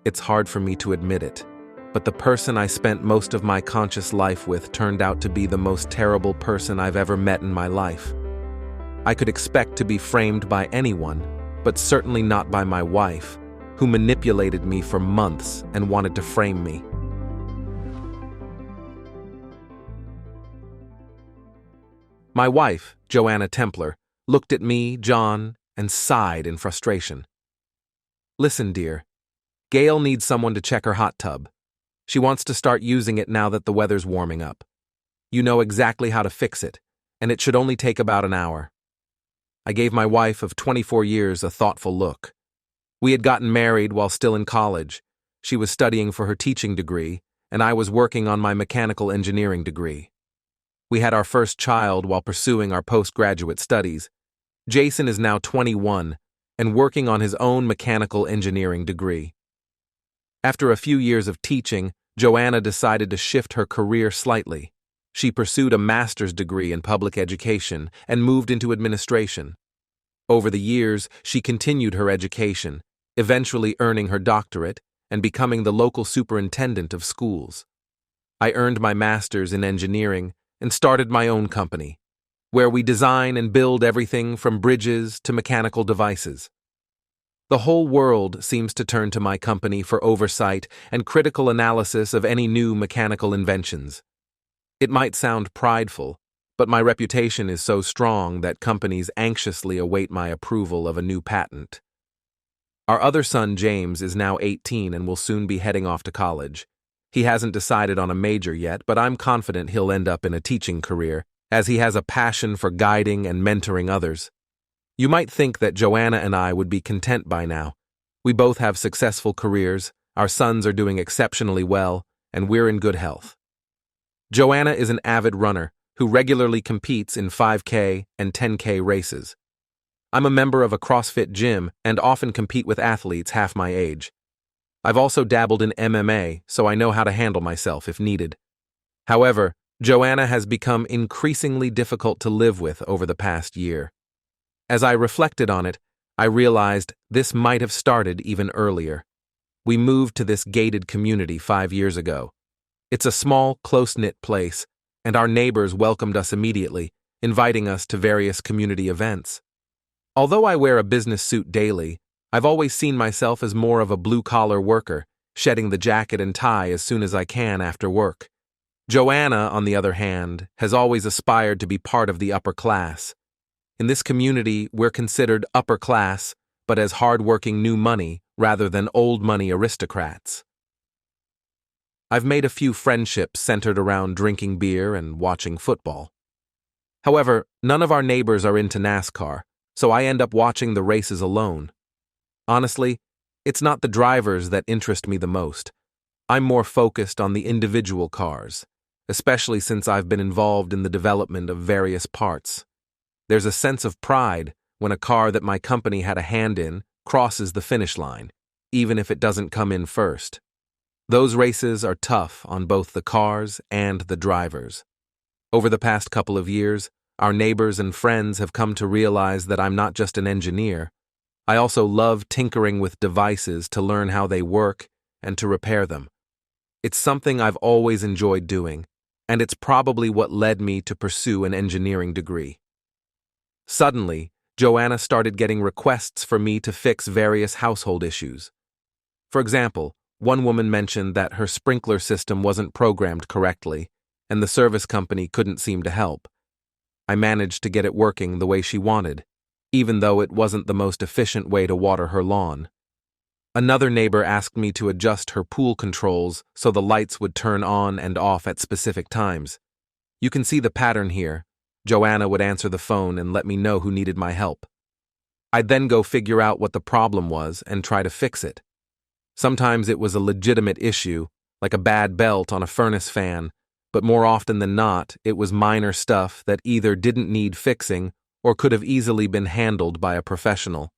It's hard for me to admit it, but the person I spent most of my conscious life with turned out to be the most terrible person I've ever met in my life. I could expect to be framed by anyone, but certainly not by my wife, who manipulated me for months and wanted to frame me. My wife, Joanna Templar, looked at me, John, and sighed in frustration. "Listen, dear. Gail needs someone to check her hot tub. She wants to start using it now that the weather's warming up. You know exactly how to fix it, and it should only take about an hour." I gave my wife of 24 years a thoughtful look. We had gotten married while still in college. She was studying for her teaching degree, and I was working on my mechanical engineering degree. We had our first child while pursuing our postgraduate studies. Jason is now 21 and working on his own mechanical engineering degree. After a few years of teaching, Joanna decided to shift her career slightly. She pursued a master's degree in public education and moved into administration. Over the years, she continued her education, eventually earning her doctorate and becoming the local superintendent of schools. I earned my master's in engineering and started my own company, where we design and build everything from bridges to mechanical devices. The whole world seems to turn to my company for oversight and critical analysis of any new mechanical inventions. It might sound prideful, but my reputation is so strong that companies anxiously await my approval of a new patent. Our other son, James, is now 18 and will soon be heading off to college. He hasn't decided on a major yet, but I'm confident he'll end up in a teaching career, as he has a passion for guiding and mentoring others. You might think that Joanna and I would be content by now. We both have successful careers, our sons are doing exceptionally well, and we're in good health. Joanna is an avid runner who regularly competes in 5K and 10K races. I'm a member of a CrossFit gym and often compete with athletes half my age. I've also dabbled in MMA, so I know how to handle myself if needed. However, Joanna has become increasingly difficult to live with over the past year. As I reflected on it, I realized this might have started even earlier. We moved to this gated community 5 years ago. It's a small, close-knit place, and our neighbors welcomed us immediately, inviting us to various community events. Although I wear a business suit daily, I've always seen myself as more of a blue-collar worker, shedding the jacket and tie as soon as I can after work. Joanna, on the other hand, has always aspired to be part of the upper class. In this community, we're considered upper class, but as hard-working new money rather than old money aristocrats. I've made a few friendships centered around drinking beer and watching football. However, none of our neighbors are into NASCAR, so I end up watching the races alone. Honestly, it's not the drivers that interest me the most. I'm more focused on the individual cars, especially since I've been involved in the development of various parts. There's a sense of pride when a car that my company had a hand in crosses the finish line, even if it doesn't come in first. Those races are tough on both the cars and the drivers. Over the past couple of years, our neighbors and friends have come to realize that I'm not just an engineer. I also love tinkering with devices to learn how they work and to repair them. It's something I've always enjoyed doing, and it's probably what led me to pursue an engineering degree. Suddenly, Joanna started getting requests for me to fix various household issues. For example, one woman mentioned that her sprinkler system wasn't programmed correctly, and the service company couldn't seem to help. I managed to get it working the way she wanted, even though it wasn't the most efficient way to water her lawn. Another neighbor asked me to adjust her pool controls so the lights would turn on and off at specific times. You can see the pattern here. Joanna would answer the phone and let me know who needed my help. I'd then go figure out what the problem was and try to fix it. Sometimes it was a legitimate issue, like a bad belt on a furnace fan, but more often than not, it was minor stuff that either didn't need fixing or could have easily been handled by a professional.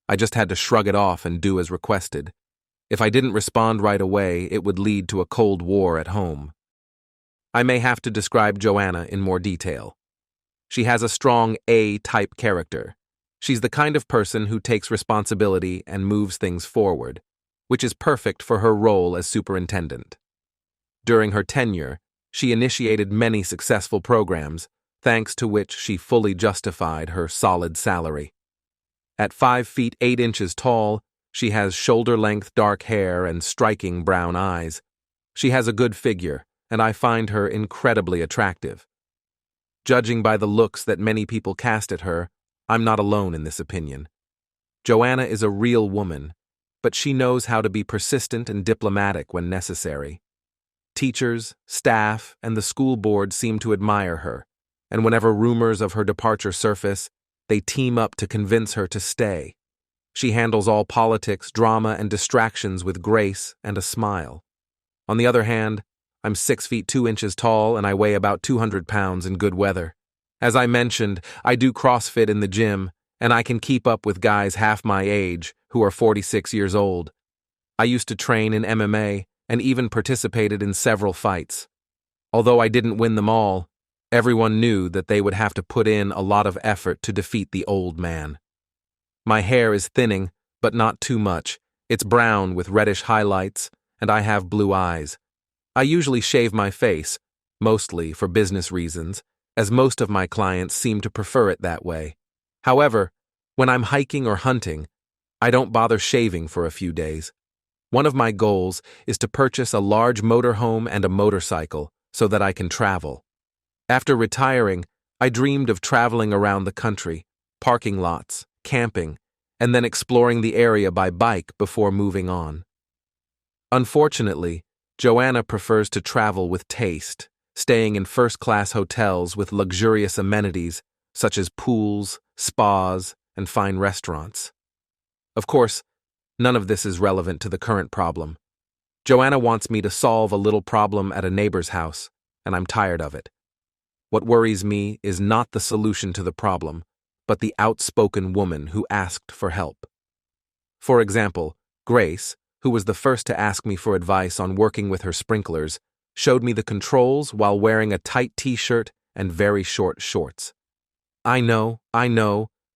I just had to shrug it off and do as requested. If I didn't respond right away, it would lead to a cold war at home. I may have to describe Joanna in more detail. She has a strong A-type character. She's the kind of person who takes responsibility and moves things forward. which is perfect for her role as superintendent. During her tenure, she initiated many successful programs, thanks to which she fully justified her solid salary. At 5 feet 8 inches tall, she has shoulder-length dark hair and striking brown eyes. She has a good figure, and I find her incredibly attractive. Judging by the looks that many people cast at her, I'm not alone in this opinion. Joanna is a real woman, but she knows how to be persistent and diplomatic when necessary. Teachers, staff, and the school board seem to admire her, and whenever rumors of her departure surface, they team up to convince her to stay. She handles all politics, drama, and distractions with grace and a smile. On the other hand, I'm 6 feet 2 inches tall and I weigh about 200 pounds in good weather. As I mentioned, I do CrossFit in the gym, and I can keep up with guys half my age who are 46 years old. I used to train in MMA and even participated in several fights. Although I didn't win them all, everyone knew that they would have to put in a lot of effort to defeat the old man. My hair is thinning, but not too much. It's brown with reddish highlights, and I have blue eyes. I usually shave my face, mostly for business reasons, as most of my clients seem to prefer it that way. However, when I'm hiking or hunting, I don't bother shaving for a few days. One of my goals is to purchase a large motorhome and a motorcycle so that I can travel. After retiring, I dreamed of traveling around the country, parking lots, camping, and then exploring the area by bike before moving on. Unfortunately, Joanna prefers to travel with taste, staying in first-class hotels with luxurious amenities such as pools, spas, and fine restaurants. Of course, none of this is relevant to the current problem. Joanna wants me to solve a little problem at a neighbor's house, and I'm tired of it. What worries me is not the solution to the problem, but the outspoken woman who asked for help. For example, Grace, who was the first to ask me for advice on working with her sprinklers, showed me the controls while wearing a tight t-shirt and very short shorts. I know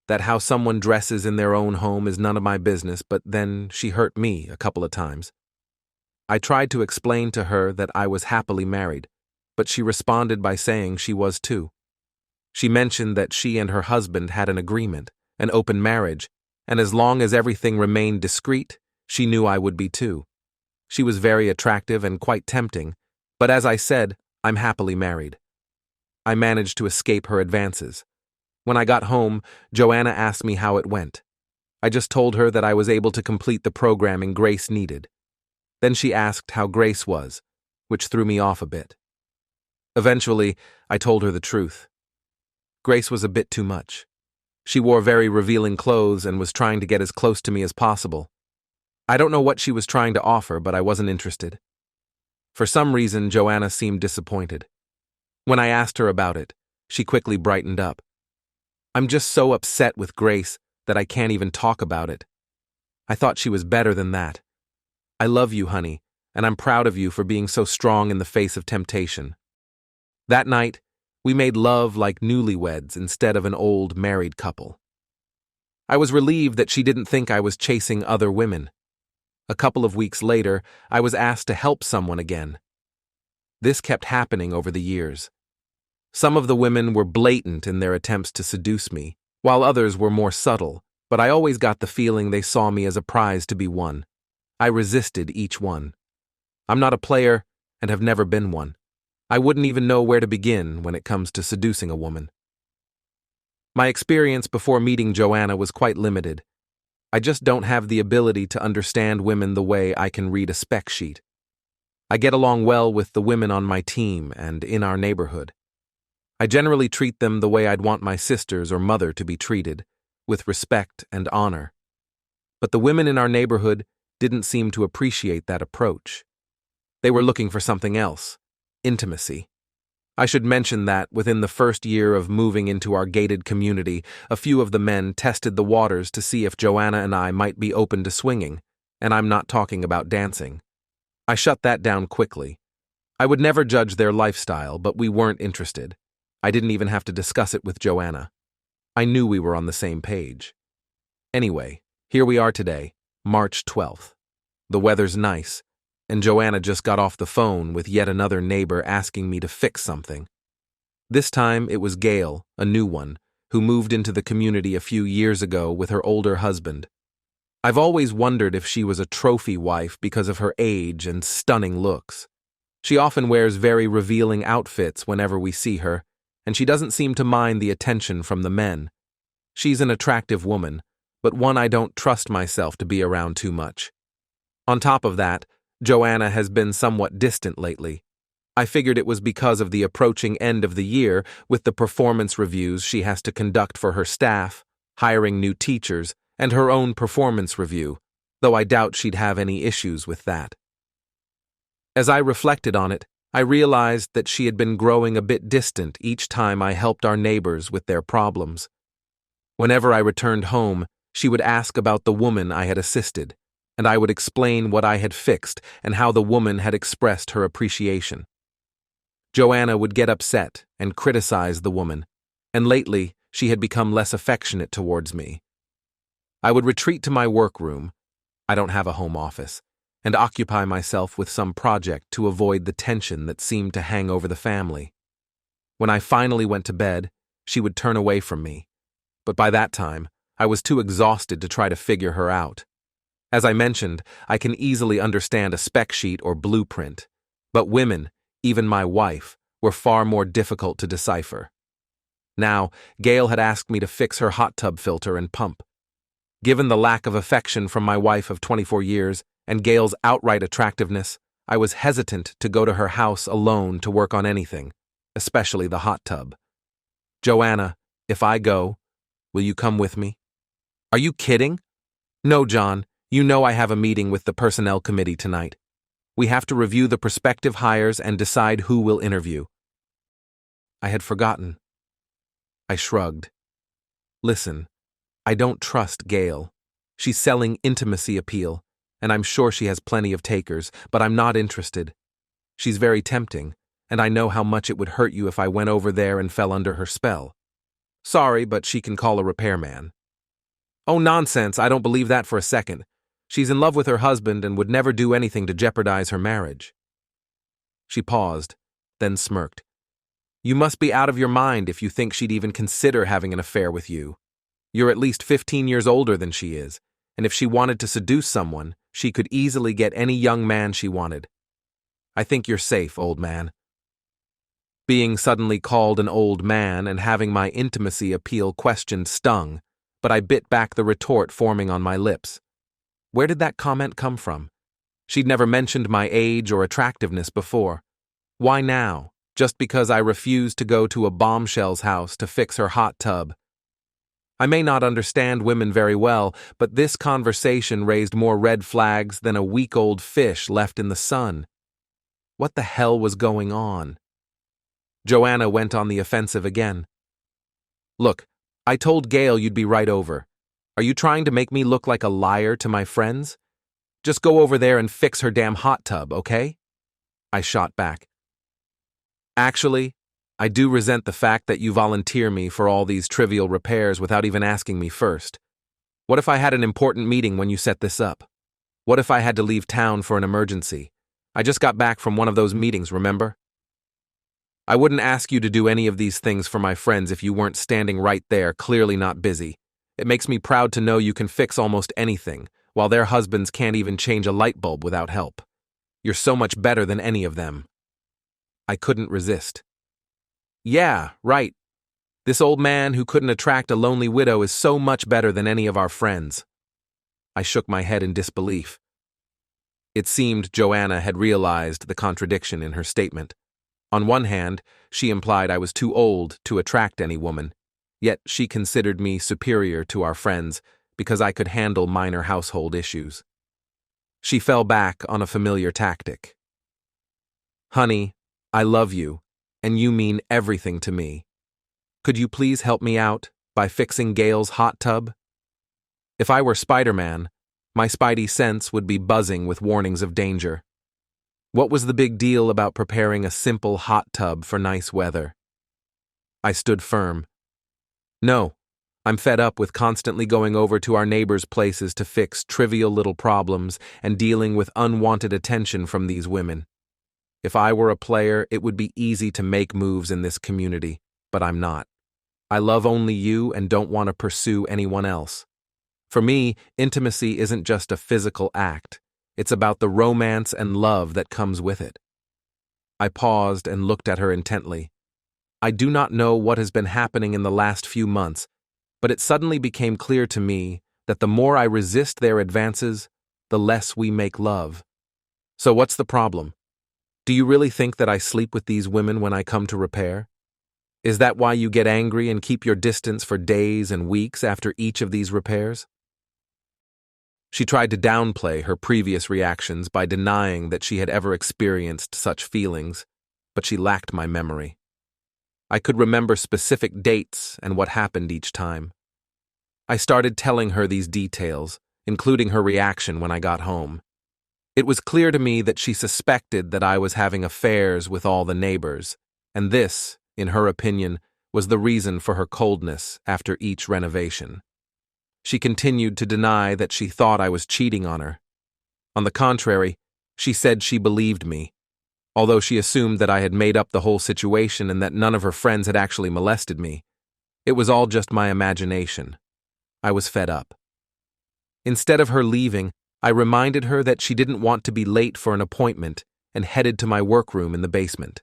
that how someone dresses in their own home is none of my business, but then she hurt me a couple of times. I tried to explain to her that I was happily married, but she responded by saying she was too. She mentioned that she and her husband had an agreement, an open marriage, and as long as everything remained discreet, she knew I would be too. She was very attractive and quite tempting, but as I said, I'm happily married. I managed to escape her advances. When I got home, Joanna asked me how it went. I just told her that I was able to complete the programming Grace needed. Then she asked how Grace was, which threw me off a bit. Eventually, I told her the truth. Grace was a bit too much. She wore very revealing clothes and was trying to get as close to me as possible. I don't know what she was trying to offer, but I wasn't interested. For some reason, Joanna seemed disappointed. When I asked her about it, she quickly brightened up. I'm just so upset with Grace that I can't even talk about it. I thought she was better than that. I love you, honey, and I'm proud of you for being so strong in the face of temptation. That night, we made love like newlyweds instead of an old married couple. I was relieved that she didn't think I was chasing other women. A couple of weeks later, I was asked to help someone again. This kept happening over the years. Some of the women were blatant in their attempts to seduce me, while others were more subtle, but I always got the feeling they saw me as a prize to be won. I resisted each one. I'm not a player and have never been one. I wouldn't even know where to begin when it comes to seducing a woman. My experience before meeting Joanna was quite limited. I just don't have the ability to understand women the way I can read a spec sheet. I get along well with the women on my team and in our neighborhood. I generally treat them the way I'd want my sisters or mother to be treated, with respect and honor. But the women in our neighborhood didn't seem to appreciate that approach. They were looking for something else, intimacy. I should mention that within the first year of moving into our gated community, a few of the men tested the waters to see if Joanna and I might be open to swinging, and I'm not talking about dancing. I shut that down quickly. I would never judge their lifestyle, but we weren't interested. I didn't even have to discuss it with Joanna. I knew we were on the same page. Anyway, here we are today, March 12th. The weather's nice, and Joanna just got off the phone with yet another neighbor asking me to fix something. This time it was Gail, a new one, who moved into the community a few years ago with her older husband. I've always wondered if she was a trophy wife because of her age and stunning looks. She often wears very revealing outfits whenever we see her, and she doesn't seem to mind the attention from the men. She's an attractive woman, but one I don't trust myself to be around too much. On top of that, Joanna has been somewhat distant lately. I figured it was because of the approaching end of the year with the performance reviews she has to conduct for her staff, hiring new teachers, and her own performance review, though I doubt she'd have any issues with that. As I reflected on it, I realized that she had been growing a bit distant each time I helped our neighbors with their problems. Whenever I returned home, she would ask about the woman I had assisted, and I would explain what I had fixed and how the woman had expressed her appreciation. Joanna would get upset and criticize the woman, and lately she had become less affectionate towards me. I would retreat to my workroom — I don't have a home office — and occupy myself with some project to avoid the tension that seemed to hang over the family. When I finally went to bed, she would turn away from me, but by that time, I was too exhausted to try to figure her out. As I mentioned, I can easily understand a spec sheet or blueprint, but women, even my wife, were far more difficult to decipher. Now, Gail had asked me to fix her hot tub filter and pump. Given the lack of affection from my wife of 24 years and Gail's outright attractiveness, I was hesitant to go to her house alone to work on anything, especially the hot tub. Joanna, if I go, will you come with me? Are you kidding? No, John, you know I have a meeting with the personnel committee tonight. We have to review the prospective hires and decide who we'll interview. I had forgotten. I shrugged. Listen, I don't trust Gail. She's selling intimacy appeal, and I'm sure she has plenty of takers, but I'm not interested. She's very tempting, and I know how much it would hurt you if I went over there and fell under her spell. Sorry, but she can call a repairman. Oh, nonsense, I don't believe that for a second. She's in love with her husband and would never do anything to jeopardize her marriage. She paused, then smirked. You must be out of your mind if you think she'd even consider having an affair with you. You're at least 15 years older than she is, and if she wanted to seduce someone, she could easily get any young man she wanted. I think you're safe, old man. Being suddenly called an old man and having my intimacy appeal questioned stung, but I bit back the retort forming on my lips. Where did that comment come from? She'd never mentioned my age or attractiveness before. Why now, just because I refused to go to a bombshell's house to fix her hot tub? I may not understand women very well, but this conversation raised more red flags than a week-old fish left in the sun. What the hell was going on? Joanna went on the offensive again. Look, I told Gail you'd be right over. Are you trying to make me look like a liar to my friends? Just go over there and fix her damn hot tub, okay? I shot back. Actually, I do resent the fact that you volunteer me for all these trivial repairs without even asking me first. What if I had an important meeting when you set this up? What if I had to leave town for an emergency? I just got back from one of those meetings, remember? I wouldn't ask you to do any of these things for my friends if you weren't standing right there, clearly not busy. It makes me proud to know you can fix almost anything, while their husbands can't even change a light bulb without help. You're so much better than any of them. I couldn't resist. Yeah, right. This old man who couldn't attract a lonely widow is so much better than any of our friends. I shook my head in disbelief. It seemed Joanna had realized the contradiction in her statement. On one hand, she implied I was too old to attract any woman, yet she considered me superior to our friends because I could handle minor household issues. She fell back on a familiar tactic. Honey, I love you, and you mean everything to me. Could you please help me out by fixing Gail's hot tub? If I were Spider-Man, my spidey sense would be buzzing with warnings of danger. What was the big deal about preparing a simple hot tub for nice weather? I stood firm. No, I'm fed up with constantly going over to our neighbors' places to fix trivial little problems and dealing with unwanted attention from these women. If I were a player, it would be easy to make moves in this community, but I'm not. I love only you and don't want to pursue anyone else. For me, intimacy isn't just a physical act. It's about the romance and love that comes with it. I paused and looked at her intently. I do not know what has been happening in the last few months, but it suddenly became clear to me that the more I resist their advances, the less we make love. So what's the problem? Do you really think that I sleep with these women when I come to repair? Is that why you get angry and keep your distance for days and weeks after each of these repairs? She tried to downplay her previous reactions by denying that she had ever experienced such feelings, but she lacked my memory. I could remember specific dates and what happened each time. I started telling her these details, including her reaction when I got home. It was clear to me that she suspected that I was having affairs with all the neighbors, and this, in her opinion, was the reason for her coldness after each renovation. She continued to deny that she thought I was cheating on her. On the contrary, she said she believed me, although she assumed that I had made up the whole situation and that none of her friends had actually molested me. It was all just my imagination. I was fed up. Instead of her leaving, I reminded her that she didn't want to be late for an appointment and headed to my workroom in the basement.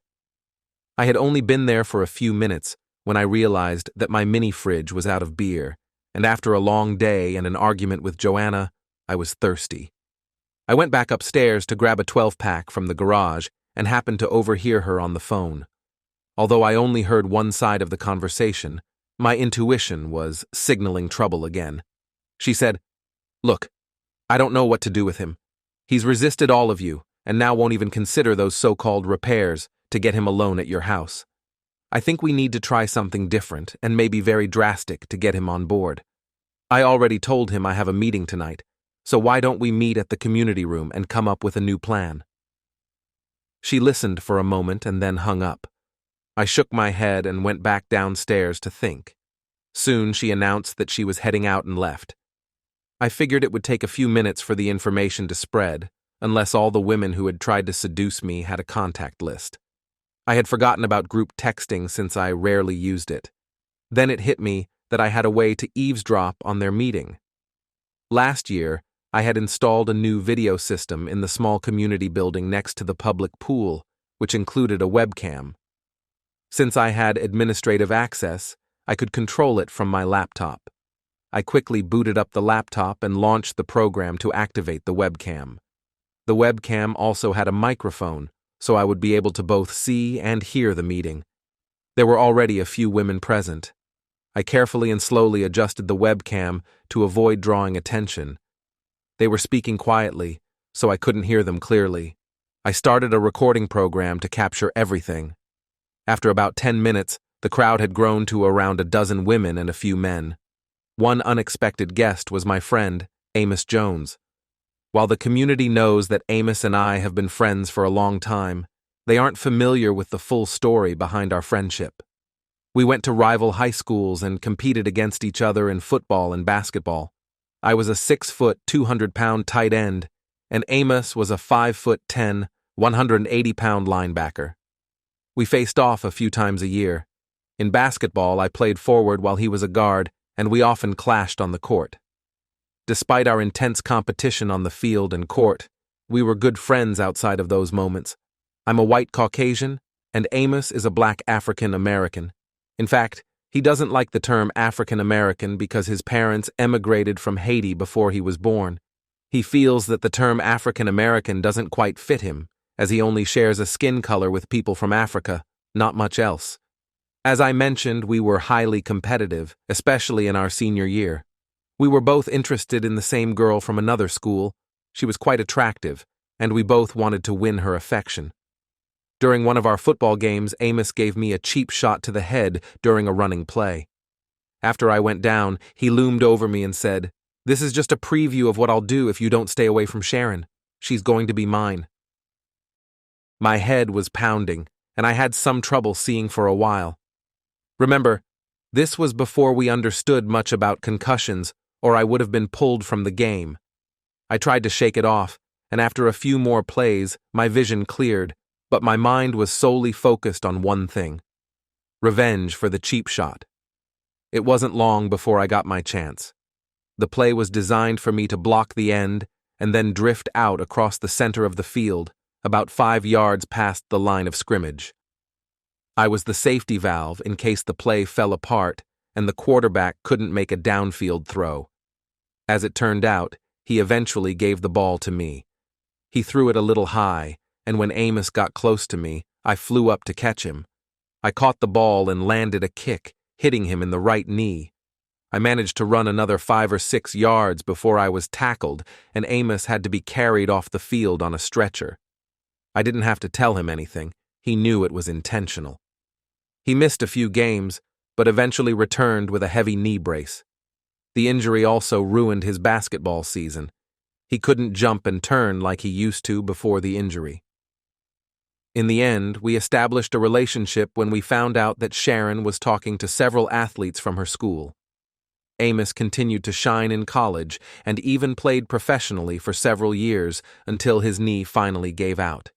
I had only been there for a few minutes when I realized that my mini fridge was out of beer, and after a long day and an argument with Joanna, I was thirsty. I went back upstairs to grab a 12-pack from the garage and happened to overhear her on the phone. Although I only heard one side of the conversation, my intuition was signaling trouble again. She said, "Look, I don't know what to do with him. He's resisted all of you, and now won't even consider those so-called repairs to get him alone at your house. I think we need to try something different and maybe very drastic to get him on board. I already told him I have a meeting tonight, so why don't we meet at the community room and come up with a new plan?" She listened for a moment and then hung up. I shook my head and went back downstairs to think. Soon she announced that she was heading out and left. I figured it would take a few minutes for the information to spread, unless all the women who had tried to seduce me had a contact list. I had forgotten about group texting since I rarely used it. Then it hit me that I had a way to eavesdrop on their meeting. Last year, I had installed a new video system in the small community building next to the public pool, which included a webcam. Since I had administrative access, I could control it from my laptop. I quickly booted up the laptop and launched the program to activate the webcam. The webcam also had a microphone, so I would be able to both see and hear the meeting. There were already a few women present. I carefully and slowly adjusted the webcam to avoid drawing attention. They were speaking quietly, so I couldn't hear them clearly. I started a recording program to capture everything. After about 10 minutes, the crowd had grown to around a dozen women and a few men. One unexpected guest was my friend, Amos Jones. While the community knows that Amos and I have been friends for a long time, they aren't familiar with the full story behind our friendship. We went to rival high schools and competed against each other in football and basketball. I was a 6-foot, 200-pound tight end, and Amos was a 5'10", 180-pound linebacker. We faced off a few times a year. In basketball, I played forward while he was a guard, and we often clashed on the court. Despite our intense competition on the field and court, we were good friends outside of those moments. I'm a white Caucasian, and Amos is a black African American. In fact, he doesn't like the term African American because his parents emigrated from Haiti before he was born. He feels that the term African American doesn't quite fit him, as he only shares a skin color with people from Africa, not much else. As I mentioned, we were highly competitive, especially in our senior year. We were both interested in the same girl from another school. She was quite attractive, and we both wanted to win her affection. During one of our football games, Amos gave me a cheap shot to the head during a running play. After I went down, he loomed over me and said, "This is just a preview of what I'll do if you don't stay away from Sharon. She's going to be mine." My head was pounding, and I had some trouble seeing for a while. Remember, This was before we understood much about concussions, or I would have been pulled from the game. I tried to shake it off, and after a few more plays, my vision cleared, but my mind was solely focused on one thing: revenge for the cheap shot. It wasn't long before I got my chance. The play was designed for me to block the end and then drift out across the center of the field, about 5 yards past the line of scrimmage. I was the safety valve in case the play fell apart and the quarterback couldn't make a downfield throw. As it turned out, he eventually gave the ball to me. He threw it a little high, and when Amos got close to me, I flew up to catch him. I caught the ball and landed a kick, hitting him in the right knee. I managed to run another 5 or 6 yards before I was tackled, and Amos had to be carried off the field on a stretcher. I didn't have to tell him anything. He knew it was intentional. He missed a few games, but eventually returned with a heavy knee brace. The injury also ruined his basketball season. He couldn't jump and turn like he used to before the injury. In the end, we established a relationship when we found out that Sharon was talking to several athletes from her school. Amos continued to shine in college and even played professionally for several years until his knee finally gave out.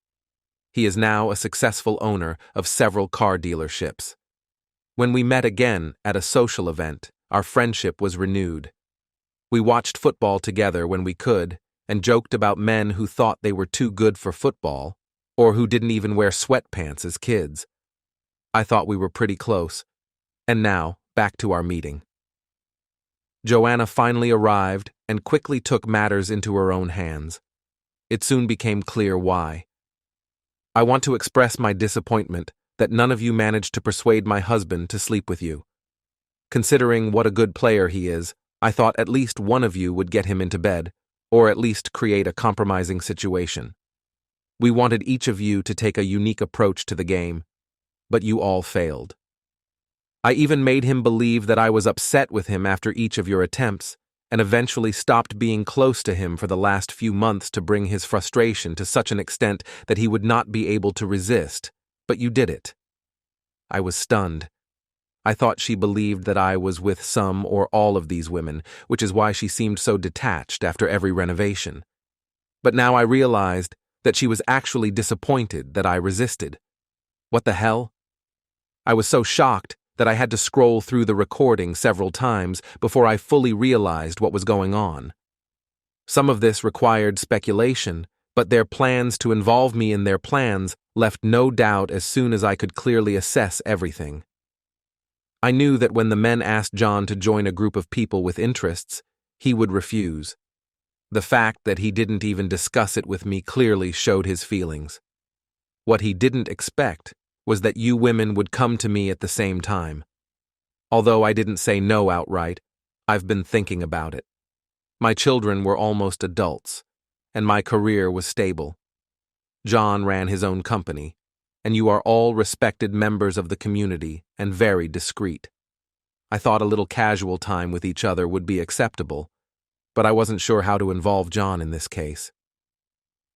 He is now a successful owner of several car dealerships. When we met again at a social event, our friendship was renewed. We watched football together when we could and joked about men who thought they were too good for football or who didn't even wear sweatpants as kids. I thought we were pretty close. And now, back to our meeting. Joanna finally arrived and quickly took matters into her own hands. It soon became clear why. I want to express my disappointment that none of you managed to persuade my husband to sleep with you. Considering what a good player he is, I thought at least one of you would get him into bed, or at least create a compromising situation. We wanted each of you to take a unique approach to the game, but you all failed. I even made him believe that I was upset with him after each of your attempts, and eventually stopped being close to him for the last few months to bring his frustration to such an extent that he would not be able to resist, but you did it. I was stunned. I thought she believed that I was with some or all of these women, which is why she seemed so detached after every renovation. But now I realized that she was actually disappointed that I resisted. What the hell? I was so shocked that I had to scroll through the recording several times before I fully realized what was going on. Some of this required speculation, but their plans to involve me in their plans left no doubt as soon as I could clearly assess everything. I knew that when the men asked John to join a group of people with interests, he would refuse. The fact that he didn't even discuss it with me clearly showed his feelings. What he didn't expect was that you women would come to me at the same time. Although I didn't say no outright, I've been thinking about it. My children were almost adults, and my career was stable. John ran his own company, and you are all respected members of the community and very discreet. I thought a little casual time with each other would be acceptable, but I wasn't sure how to involve John in this case.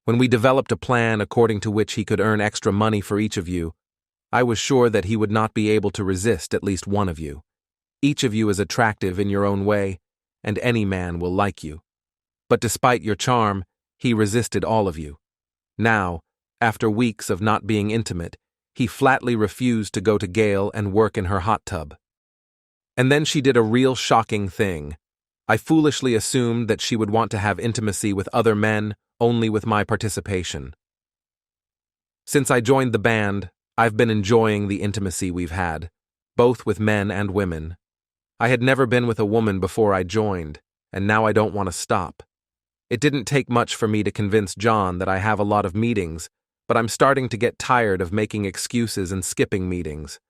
When we developed a plan according to which he could earn extra money for each of you, I was sure that he would not be able to resist at least one of you. Each of you is attractive in your own way, and any man will like you. But despite your charm, he resisted all of you. Now, after weeks of not being intimate, he flatly refused to go to Gail and work in her hot tub. And then she did a real shocking thing. I foolishly assumed that she would want to have intimacy with other men only with my participation. Since I joined the band, I've been enjoying the intimacy we've had, both with men and women. I had never been with a woman before I joined, and now I don't want to stop. It didn't take much for me to convince John that I have a lot of meetings, but I'm starting to get tired of making excuses and skipping meetings.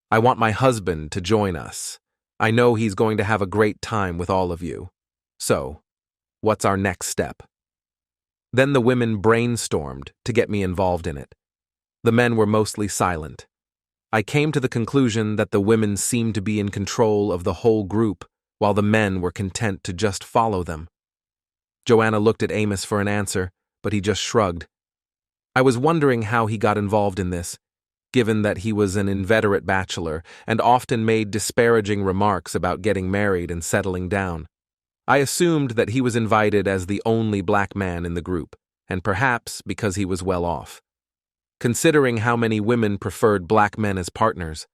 I want my husband to join us. I know he's going to have a great time with all of you. So, what's our next step? Then the women brainstormed to get me involved in it. The men were mostly silent. I came to the conclusion that the women seemed to be in control of the whole group, while the men were content to just follow them. Joanna looked at Amos for an answer, but he just shrugged. I was wondering how he got involved in this. given that he was an inveterate bachelor and often made disparaging remarks about getting married and settling down. I assumed that he was invited as the only black man in the group, and perhaps because he was well off. Considering how many women preferred black men as partners,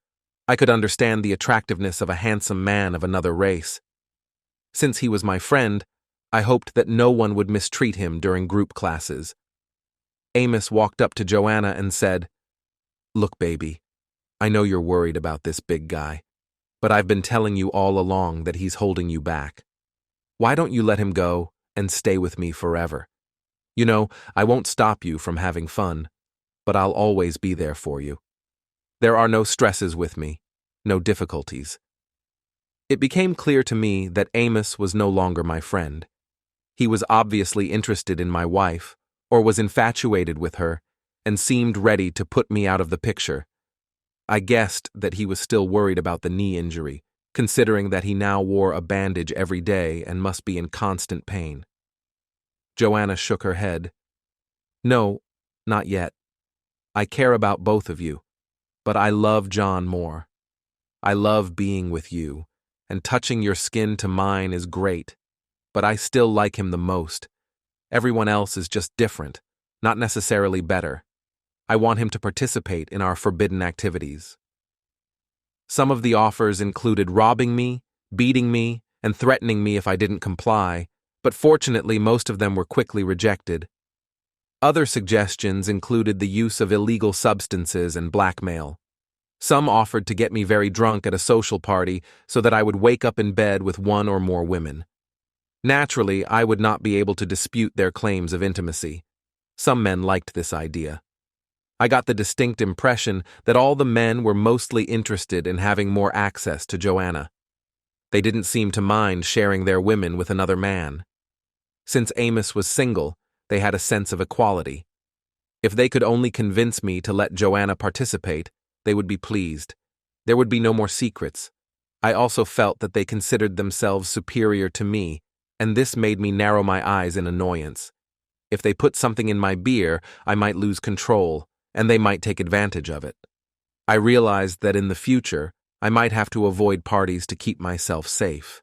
I could understand the attractiveness of a handsome man of another race. Since he was my friend, I hoped that no one would mistreat him during group classes. Amos walked up to Joanna and said, "Look, baby, I know you're worried about this big guy, but I've been telling you all along that he's holding you back. Why don't you let him go and stay with me forever? You know, I won't stop you from having fun, but I'll always be there for you. There are no stresses with me, no difficulties." It became clear to me that Amos was no longer my friend. He was obviously interested in my wife, or was infatuated with her, and seemed ready to put me out of the picture. I guessed that he was still worried about the knee injury, considering that he now wore a bandage every day and must be in constant pain. Joanna shook her head. "No, not yet. I care about both of you, but I love John more. I love being with you, and touching your skin to mine is great, but I still like him the most. Everyone else is just different, not necessarily better. I want him to participate in our forbidden activities." Some of the offers included robbing me, beating me, and threatening me if I didn't comply, but fortunately most of them were quickly rejected. Other suggestions included the use of illegal substances and blackmail. Some offered to get me very drunk at a social party so that I would wake up in bed with one or more women. Naturally, I would not be able to dispute their claims of intimacy. Some men liked this idea. I got the distinct impression that all the men were mostly interested in having more access to Joanna. They didn't seem to mind sharing their women with another man. Since Amos was single, they had a sense of equality. If they could only convince me to let Joanna participate, they would be pleased. There would be no more secrets. I also felt that they considered themselves superior to me, and this made me narrow my eyes in annoyance. If they put something in my beer, I might lose control, and they might take advantage of it. I realized that in the future, I might have to avoid parties to keep myself safe.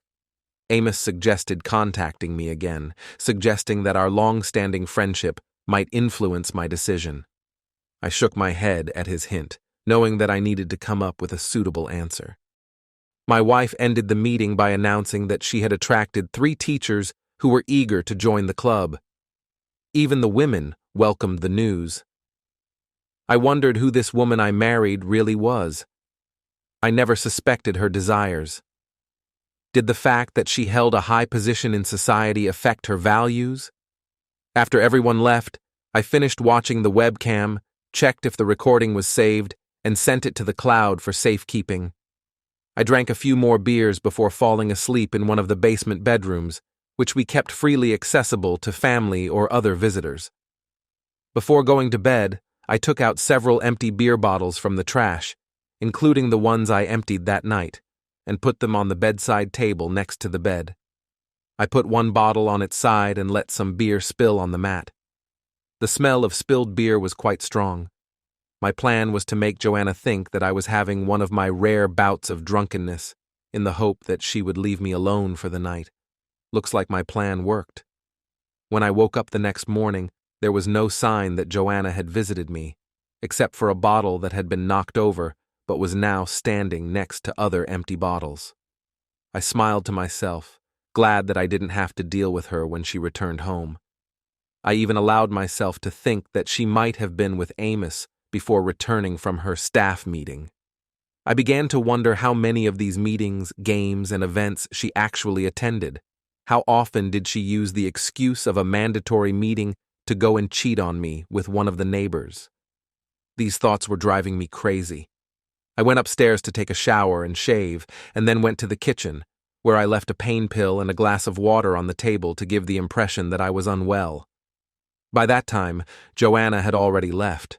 Amos suggested contacting me again, suggesting that our long-standing friendship might influence my decision. I shook my head at his hint, knowing that I needed to come up with a suitable answer. My wife ended the meeting by announcing that she had attracted 3 teachers who were eager to join the club. Even the women welcomed the news. I wondered who this woman I married really was. I never suspected her desires. Did the fact that she held a high position in society affect her values? After everyone left, I finished watching the webcam, checked if the recording was saved, and sent it to the cloud for safekeeping. I drank a few more beers before falling asleep in one of the basement bedrooms, which we kept freely accessible to family or other visitors. Before going to bed, I took out several empty beer bottles from the trash, including the ones I emptied that night, and put them on the bedside table next to the bed. I put one bottle on its side and let some beer spill on the mat. The smell of spilled beer was quite strong. My plan was to make Joanna think that I was having one of my rare bouts of drunkenness, in the hope that she would leave me alone for the night. Looks like my plan worked. When I woke up the next morning, there was no sign that Joanna had visited me, except for a bottle that had been knocked over but was now standing next to other empty bottles. I smiled to myself, glad that I didn't have to deal with her when she returned home. I even allowed myself to think that she might have been with Amos before returning from her staff meeting. I began to wonder how many of these meetings, games, and events she actually attended. How often did she use the excuse of a mandatory meeting to go and cheat on me with one of the neighbors? These thoughts were driving me crazy. I went upstairs to take a shower and shave, and then went to the kitchen, where I left a pain pill and a glass of water on the table to give the impression that I was unwell. By that time, Joanna had already left.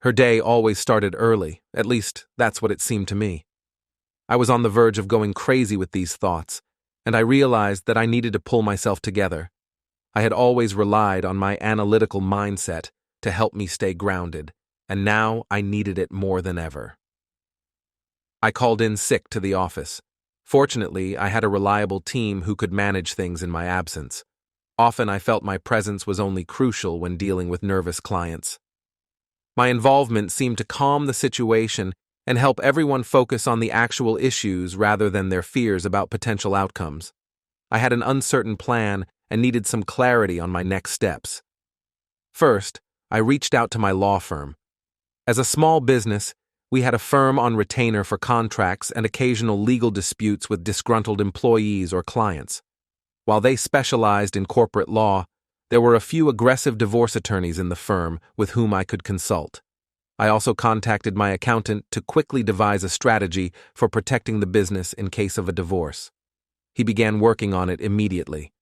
Her day always started early, at least that's what it seemed to me. I was on the verge of going crazy with these thoughts, and I realized that I needed to pull myself together. I had always relied on my analytical mindset to help me stay grounded, and now I needed it more than ever. I called in sick to the office. Fortunately, I had a reliable team who could manage things in my absence. Often I felt my presence was only crucial when dealing with nervous clients. My involvement seemed to calm the situation and help everyone focus on the actual issues rather than their fears about potential outcomes. I had an uncertain plan and needed some clarity on my next steps. First, I reached out to my law firm. As a small business, we had a firm on retainer for contracts and occasional legal disputes with disgruntled employees or clients. While they specialized in corporate law, there were a few aggressive divorce attorneys in the firm with whom I could consult. I also contacted my accountant to quickly devise a strategy for protecting the business in case of a divorce. He began working on it immediately.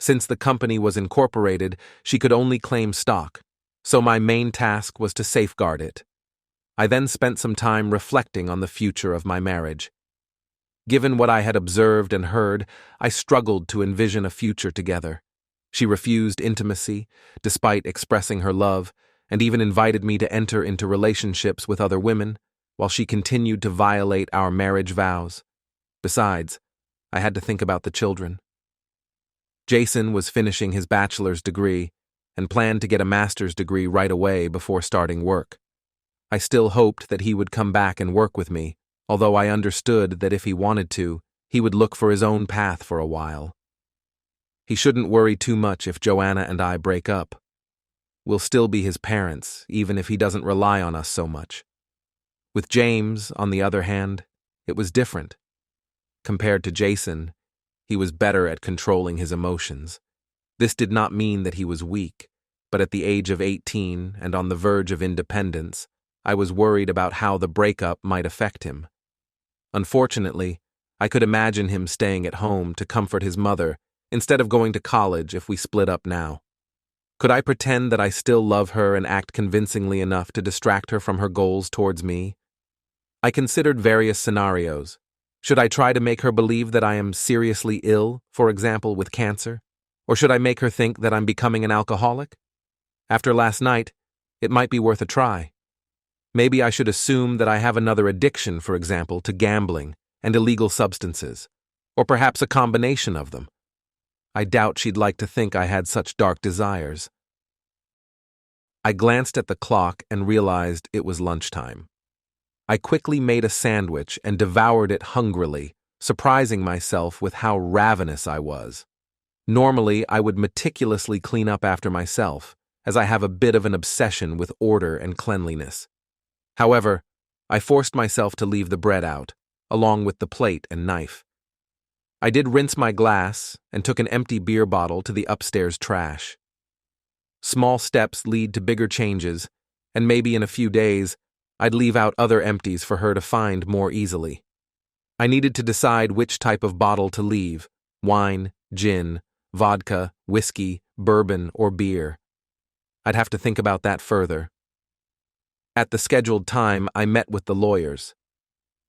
Since the company was incorporated, she could only claim stock, so my main task was to safeguard it. I then spent some time reflecting on the future of my marriage. Given what I had observed and heard, I struggled to envision a future together. She refused intimacy, despite expressing her love, and even invited me to enter into relationships with other women, while she continued to violate our marriage vows. Besides, I had to think about the children. Jason was finishing his bachelor's degree and planned to get a master's degree right away before starting work. I still hoped that he would come back and work with me, although I understood that if he wanted to, he would look for his own path for a while. He shouldn't worry too much if Joanna and I break up. We'll still be his parents, even if he doesn't rely on us so much. With James, on the other hand, it was different. Compared to Jason, he was better at controlling his emotions. This did not mean that he was weak, but at the age of 18 and on the verge of independence, I was worried about how the breakup might affect him. Unfortunately, I could imagine him staying at home to comfort his mother instead of going to college if we split up now. Could I pretend that I still love her and act convincingly enough to distract her from her goals towards me? I considered various scenarios. Should I try to make her believe that I am seriously ill, for example, with cancer? Or should I make her think that I'm becoming an alcoholic? After last night, it might be worth a try. Maybe I should assume that I have another addiction, for example, to gambling and illegal substances, or perhaps a combination of them. I doubt she'd like to think I had such dark desires. I glanced at the clock and realized it was lunchtime. I quickly made a sandwich and devoured it hungrily, surprising myself with how ravenous I was. Normally, I would meticulously clean up after myself, as I have a bit of an obsession with order and cleanliness. However, I forced myself to leave the bread out, along with the plate and knife. I did rinse my glass and took an empty beer bottle to the upstairs trash. Small steps lead to bigger changes, and maybe in a few days, I'd leave out other empties for her to find more easily. I needed to decide which type of bottle to leave: wine, gin, vodka, whiskey, bourbon, or beer. I'd have to think about that further. At the scheduled time, I met with the lawyers.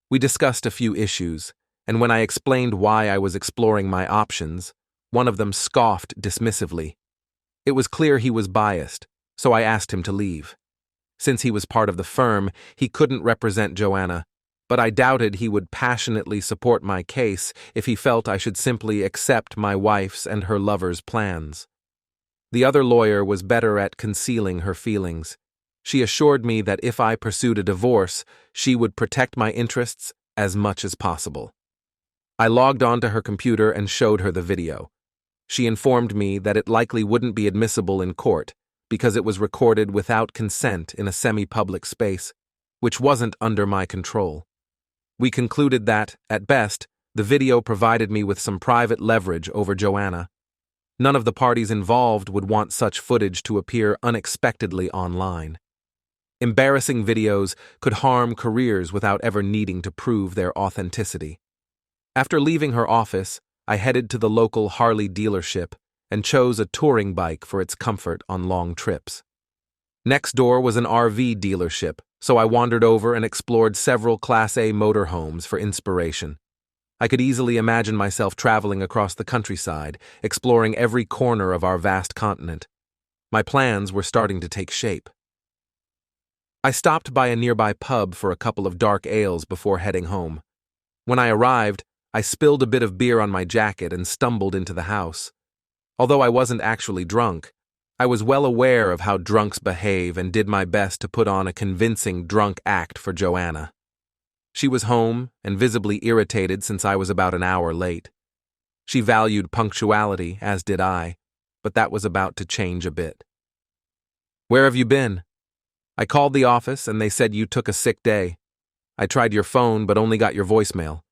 We discussed a few issues, and when I explained why I was exploring my options, one of them scoffed dismissively. It was clear he was biased, so I asked him to leave. Since he was part of the firm, he couldn't represent Joanna, but I doubted he would passionately support my case if he felt I should simply accept my wife's and her lover's plans. The other lawyer was better at concealing her feelings. She assured me that if I pursued a divorce, she would protect my interests as much as possible. I logged onto her computer and showed her the video. She informed me that it likely wouldn't be admissible in court because it was recorded without consent in a semi-public space, which wasn't under my control. We concluded that, at best, the video provided me with some private leverage over Joanna. None of the parties involved would want such footage to appear unexpectedly online. Embarrassing videos could harm careers without ever needing to prove their authenticity. After leaving her office, I headed to the local Harley dealership and chose a touring bike for its comfort on long trips. Next door was an RV dealership, so I wandered over and explored several Class A motorhomes for inspiration. I could easily imagine myself traveling across the countryside, exploring every corner of our vast continent. My plans were starting to take shape. I stopped by a nearby pub for a couple of dark ales before heading home. When I arrived, I spilled a bit of beer on my jacket and stumbled into the house. Although I wasn't actually drunk, I was well aware of how drunks behave and did my best to put on a convincing drunk act for Joanna. She was home and visibly irritated since I was about an hour late. She valued punctuality, as did I, but that was about to change a bit. "Where have you been?" "I called the office and they said you took a sick day. I tried your phone but only got your voicemail."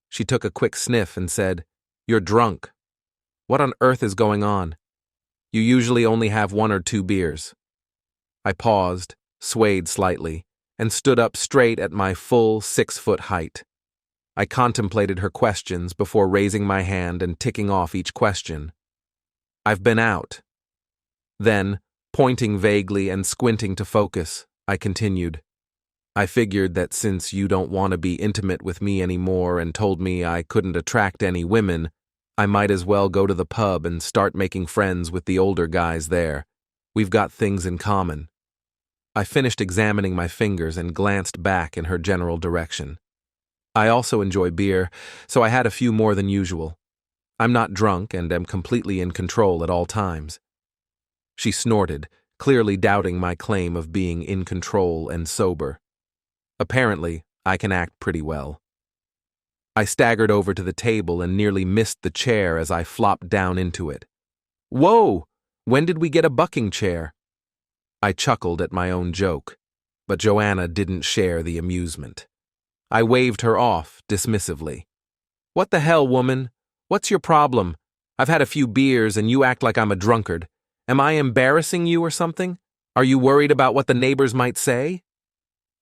She took a quick sniff and said, "You're drunk. What on earth is going on? You usually only have 1 or 2 beers." I paused, swayed slightly, and stood up straight at my full 6-foot height. I contemplated her questions before raising my hand and ticking off each question. "I've been out." Then, pointing vaguely and squinting to focus, I continued, "I figured that since you don't want to be intimate with me anymore and told me I couldn't attract any women, I might as well go to the pub and start making friends with the older guys there. We've got things in common." I finished examining my fingers and glanced back in her general direction. I also enjoy beer, so I had a few more than usual. I'm not drunk and am completely in control at all times. She snorted, clearly doubting my claim of being in control and sober. Apparently, I can act pretty well. I staggered over to the table and nearly missed the chair as I flopped down into it. "Whoa! When did we get a bucking chair?" I chuckled at my own joke, but Joanna didn't share the amusement. I waved her off dismissively. "What the hell, woman? What's your problem? I've had a few beers and you act like I'm a drunkard. Am I embarrassing you or something? Are you worried about what the neighbors might say?"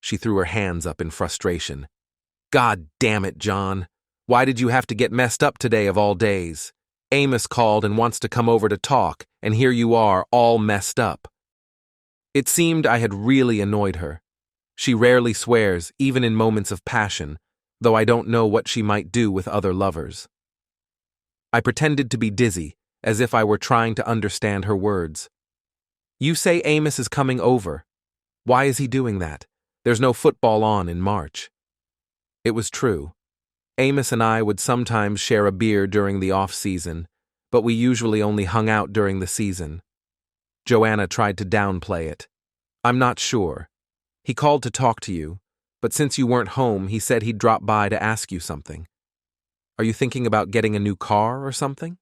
She threw her hands up in frustration. "God damn it, John. Why did you have to get messed up today of all days? Amos called and wants to come over to talk, and here you are, all messed up." It seemed I had really annoyed her. She rarely swears, even in moments of passion, though I don't know what she might do with other lovers. I pretended to be dizzy, as if I were trying to understand her words. "You say Amos is coming over. Why is he doing that? There's no football on in March." It was true. Amos and I would sometimes share a beer during the off-season, but we usually only hung out during the season. Joanna tried to downplay it. "I'm not sure. He called to talk to you, but since you weren't home, he said he'd drop by to ask you something. Are you thinking about getting a new car or something?"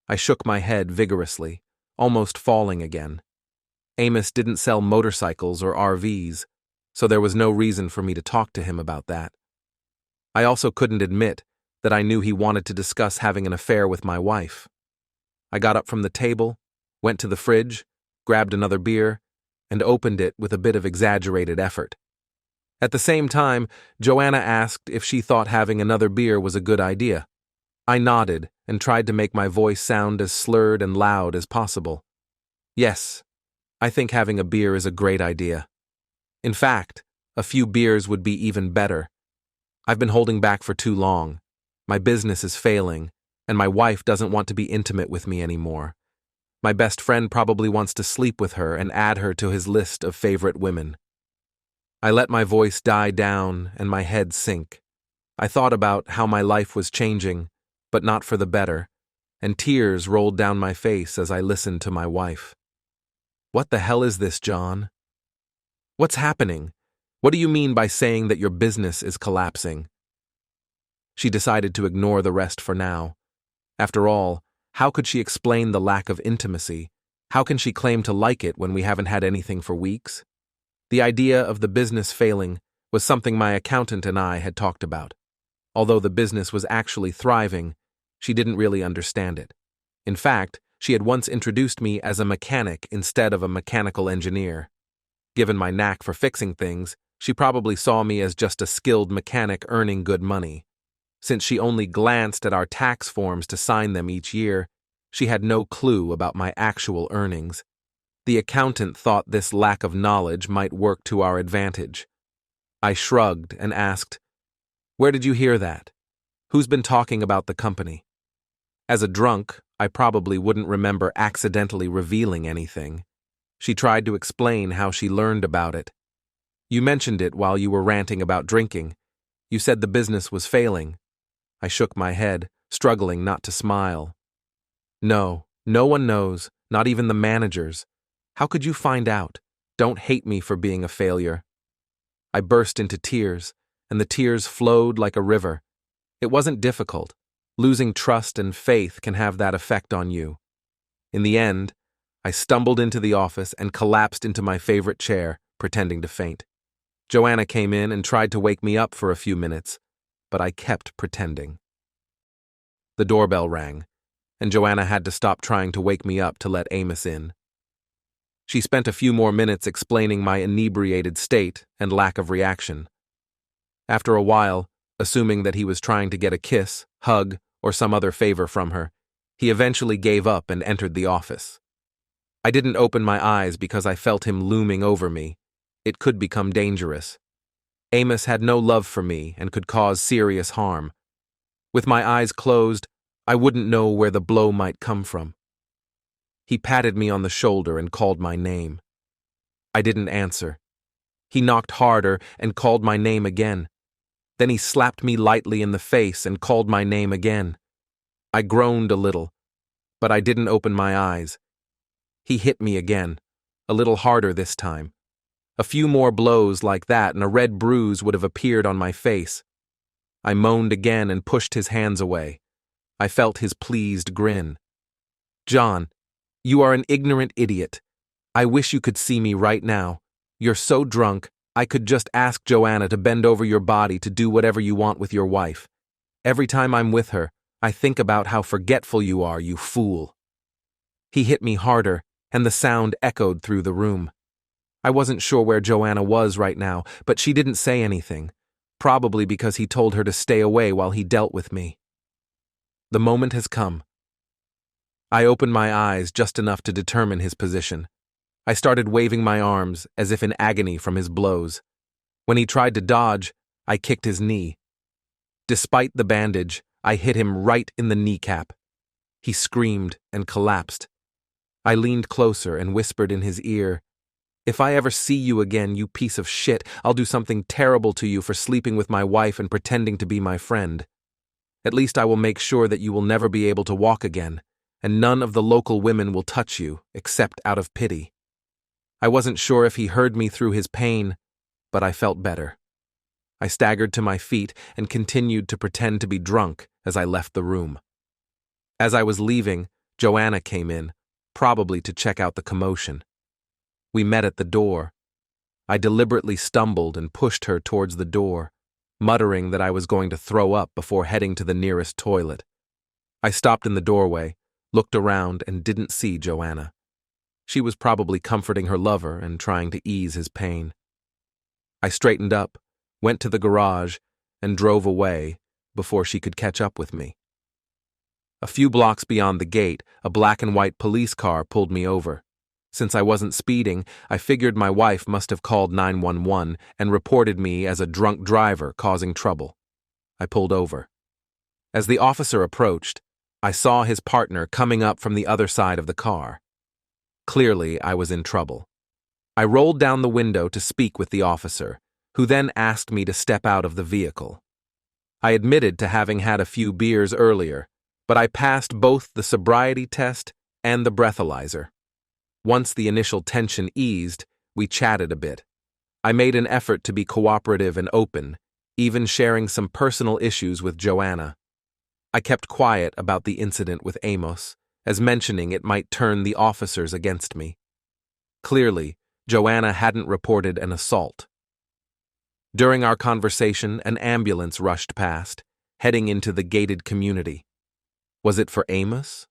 I shook my head vigorously, almost falling again. Amos didn't sell motorcycles or RVs, so there was no reason for me to talk to him about that. I also couldn't admit that I knew he wanted to discuss having an affair with my wife. I got up from the table, went to the fridge, grabbed another beer, and opened it with a bit of exaggerated effort. At the same time, Joanna asked if she thought having another beer was a good idea. I nodded and tried to make my voice sound as slurred and loud as possible. "Yes, I think having a beer is a great idea. In fact, a few beers would be even better. I've been holding back for too long. My business is failing, and my wife doesn't want to be intimate with me anymore. My best friend probably wants to sleep with her and add her to his list of favorite women." I let my voice die down and my head sink. I thought about how my life was changing, but not for the better, and tears rolled down my face as I listened to my wife. "What the hell is this, John? What's happening? What do you mean by saying that your business is collapsing?" She decided to ignore the rest for now. After all, how could she explain the lack of intimacy? How can she claim to like it when we haven't had anything for weeks? The idea of the business failing was something my accountant and I had talked about. Although the business was actually thriving, she didn't really understand it. In fact, she had once introduced me as a mechanic instead of a mechanical engineer. Given my knack for fixing things, she probably saw me as just a skilled mechanic earning good money. Since she only glanced at our tax forms to sign them each year, she had no clue about my actual earnings. The accountant thought this lack of knowledge might work to our advantage. I shrugged and asked, "Where did you hear that? Who's been talking about the company?" As a drunk, I probably wouldn't remember accidentally revealing anything. She tried to explain how she learned about it. You mentioned it while you were ranting about drinking. You said the business was failing. I shook my head, struggling not to smile. No, no one knows, not even the managers. How could you find out? Don't hate me for being a failure. I burst into tears, and the tears flowed like a river. It wasn't difficult. Losing trust and faith can have that effect on you. In the end, I stumbled into the office and collapsed into my favorite chair, pretending to faint. Joanna came in and tried to wake me up for a few minutes, but I kept pretending. The doorbell rang, and Joanna had to stop trying to wake me up to let Amos in. She spent a few more minutes explaining my inebriated state and lack of reaction. After a while, assuming that he was trying to get a kiss, hug, or some other favor from her, he eventually gave up and entered the office. I didn't open my eyes because I felt him looming over me. It could become dangerous. Amos had no love for me and could cause serious harm. With my eyes closed, I wouldn't know where the blow might come from. He patted me on the shoulder and called my name. I didn't answer. He knocked harder and called my name again. Then he slapped me lightly in the face and called my name again. I groaned a little, but I didn't open my eyes. He hit me again, a little harder this time. A few more blows like that and a red bruise would have appeared on my face. I moaned again and pushed his hands away. I felt his pleased grin. "John, you are an ignorant idiot. I wish you could see me right now. You're so drunk, I could just ask Joanna to bend over your body to do whatever you want with your wife. Every time I'm with her, I think about how forgetful you are, you fool." He hit me harder, and the sound echoed through the room. I wasn't sure where Joanna was right now, but she didn't say anything, probably because he told her to stay away while he dealt with me. The moment has come. I opened my eyes just enough to determine his position. I started waving my arms as if in agony from his blows. When he tried to dodge, I kicked his knee. Despite the bandage, I hit him right in the kneecap. He screamed and collapsed. I leaned closer and whispered in his ear, "If I ever see you again, you piece of shit, I'll do something terrible to you for sleeping with my wife and pretending to be my friend. At least I will make sure that you will never be able to walk again, and none of the local women will touch you, except out of pity." I wasn't sure if he heard me through his pain, but I felt better. I staggered to my feet and continued to pretend to be drunk as I left the room. As I was leaving, Joanna came in, probably to check out the commotion. We met at the door. I deliberately stumbled and pushed her towards the door, muttering that I was going to throw up before heading to the nearest toilet. I stopped in the doorway, looked around, and didn't see Joanna. She was probably comforting her lover and trying to ease his pain. I straightened up, went to the garage, and drove away before she could catch up with me. A few blocks beyond the gate, a black and white police car pulled me over. Since I wasn't speeding, I figured my wife must have called 911 and reported me as a drunk driver causing trouble. I pulled over. As the officer approached, I saw his partner coming up from the other side of the car. Clearly, I was in trouble. I rolled down the window to speak with the officer, who then asked me to step out of the vehicle. I admitted to having had a few beers earlier, but I passed both the sobriety test and the breathalyzer. Once the initial tension eased, we chatted a bit. I made an effort to be cooperative and open, even sharing some personal issues with Joanna. I kept quiet about the incident with Amos, as mentioning it might turn the officers against me. Clearly, Joanna hadn't reported an assault. During our conversation, an ambulance rushed past, heading into the gated community. Was it for Amos?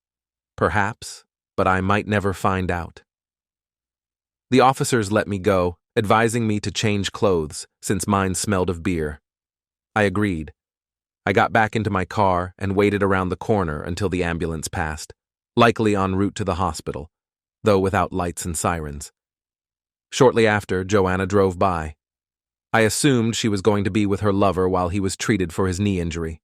Perhaps, but I might never find out. The officers let me go, advising me to change clothes, since mine smelled of beer. I agreed. I got back into my car and waited around the corner until the ambulance passed, likely en route to the hospital, though without lights and sirens. Shortly after, Joanna drove by. I assumed she was going to be with her lover while he was treated for his knee injury.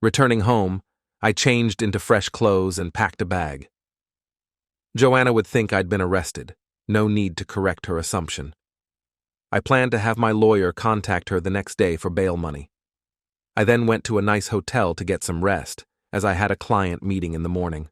Returning home, I changed into fresh clothes and packed a bag. Joanna would think I'd been arrested, No need to correct her assumption. I planned to have my lawyer contact her the next day for bail money. I then went to a nice hotel to get some rest, as I had a client meeting in the morning.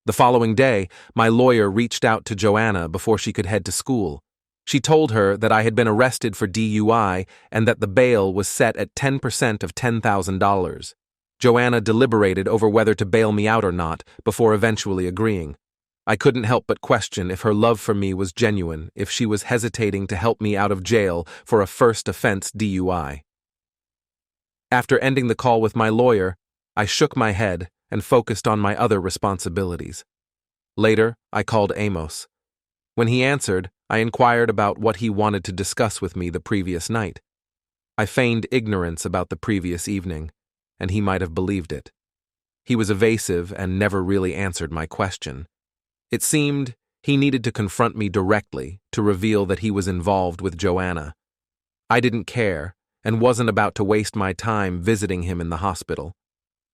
The following day, my lawyer reached out to Joanna before she could head to school. She told her that I had been arrested for DUI and that the bail was set at 10% of $10,000. Joanna deliberated over whether to bail me out or not before eventually agreeing. I couldn't help but question if her love for me was genuine, if she was hesitating to help me out of jail for a first-offense DUI. After ending the call with my lawyer, I shook my head and focused on my other responsibilities. Later, I called Amos. When he answered, I inquired about what he wanted to discuss with me the previous night. I feigned ignorance about the previous evening, and he might have believed it. He was evasive and never really answered my question. It seemed he needed to confront me directly to reveal that he was involved with Joanna. I didn't care and wasn't about to waste my time visiting him in the hospital.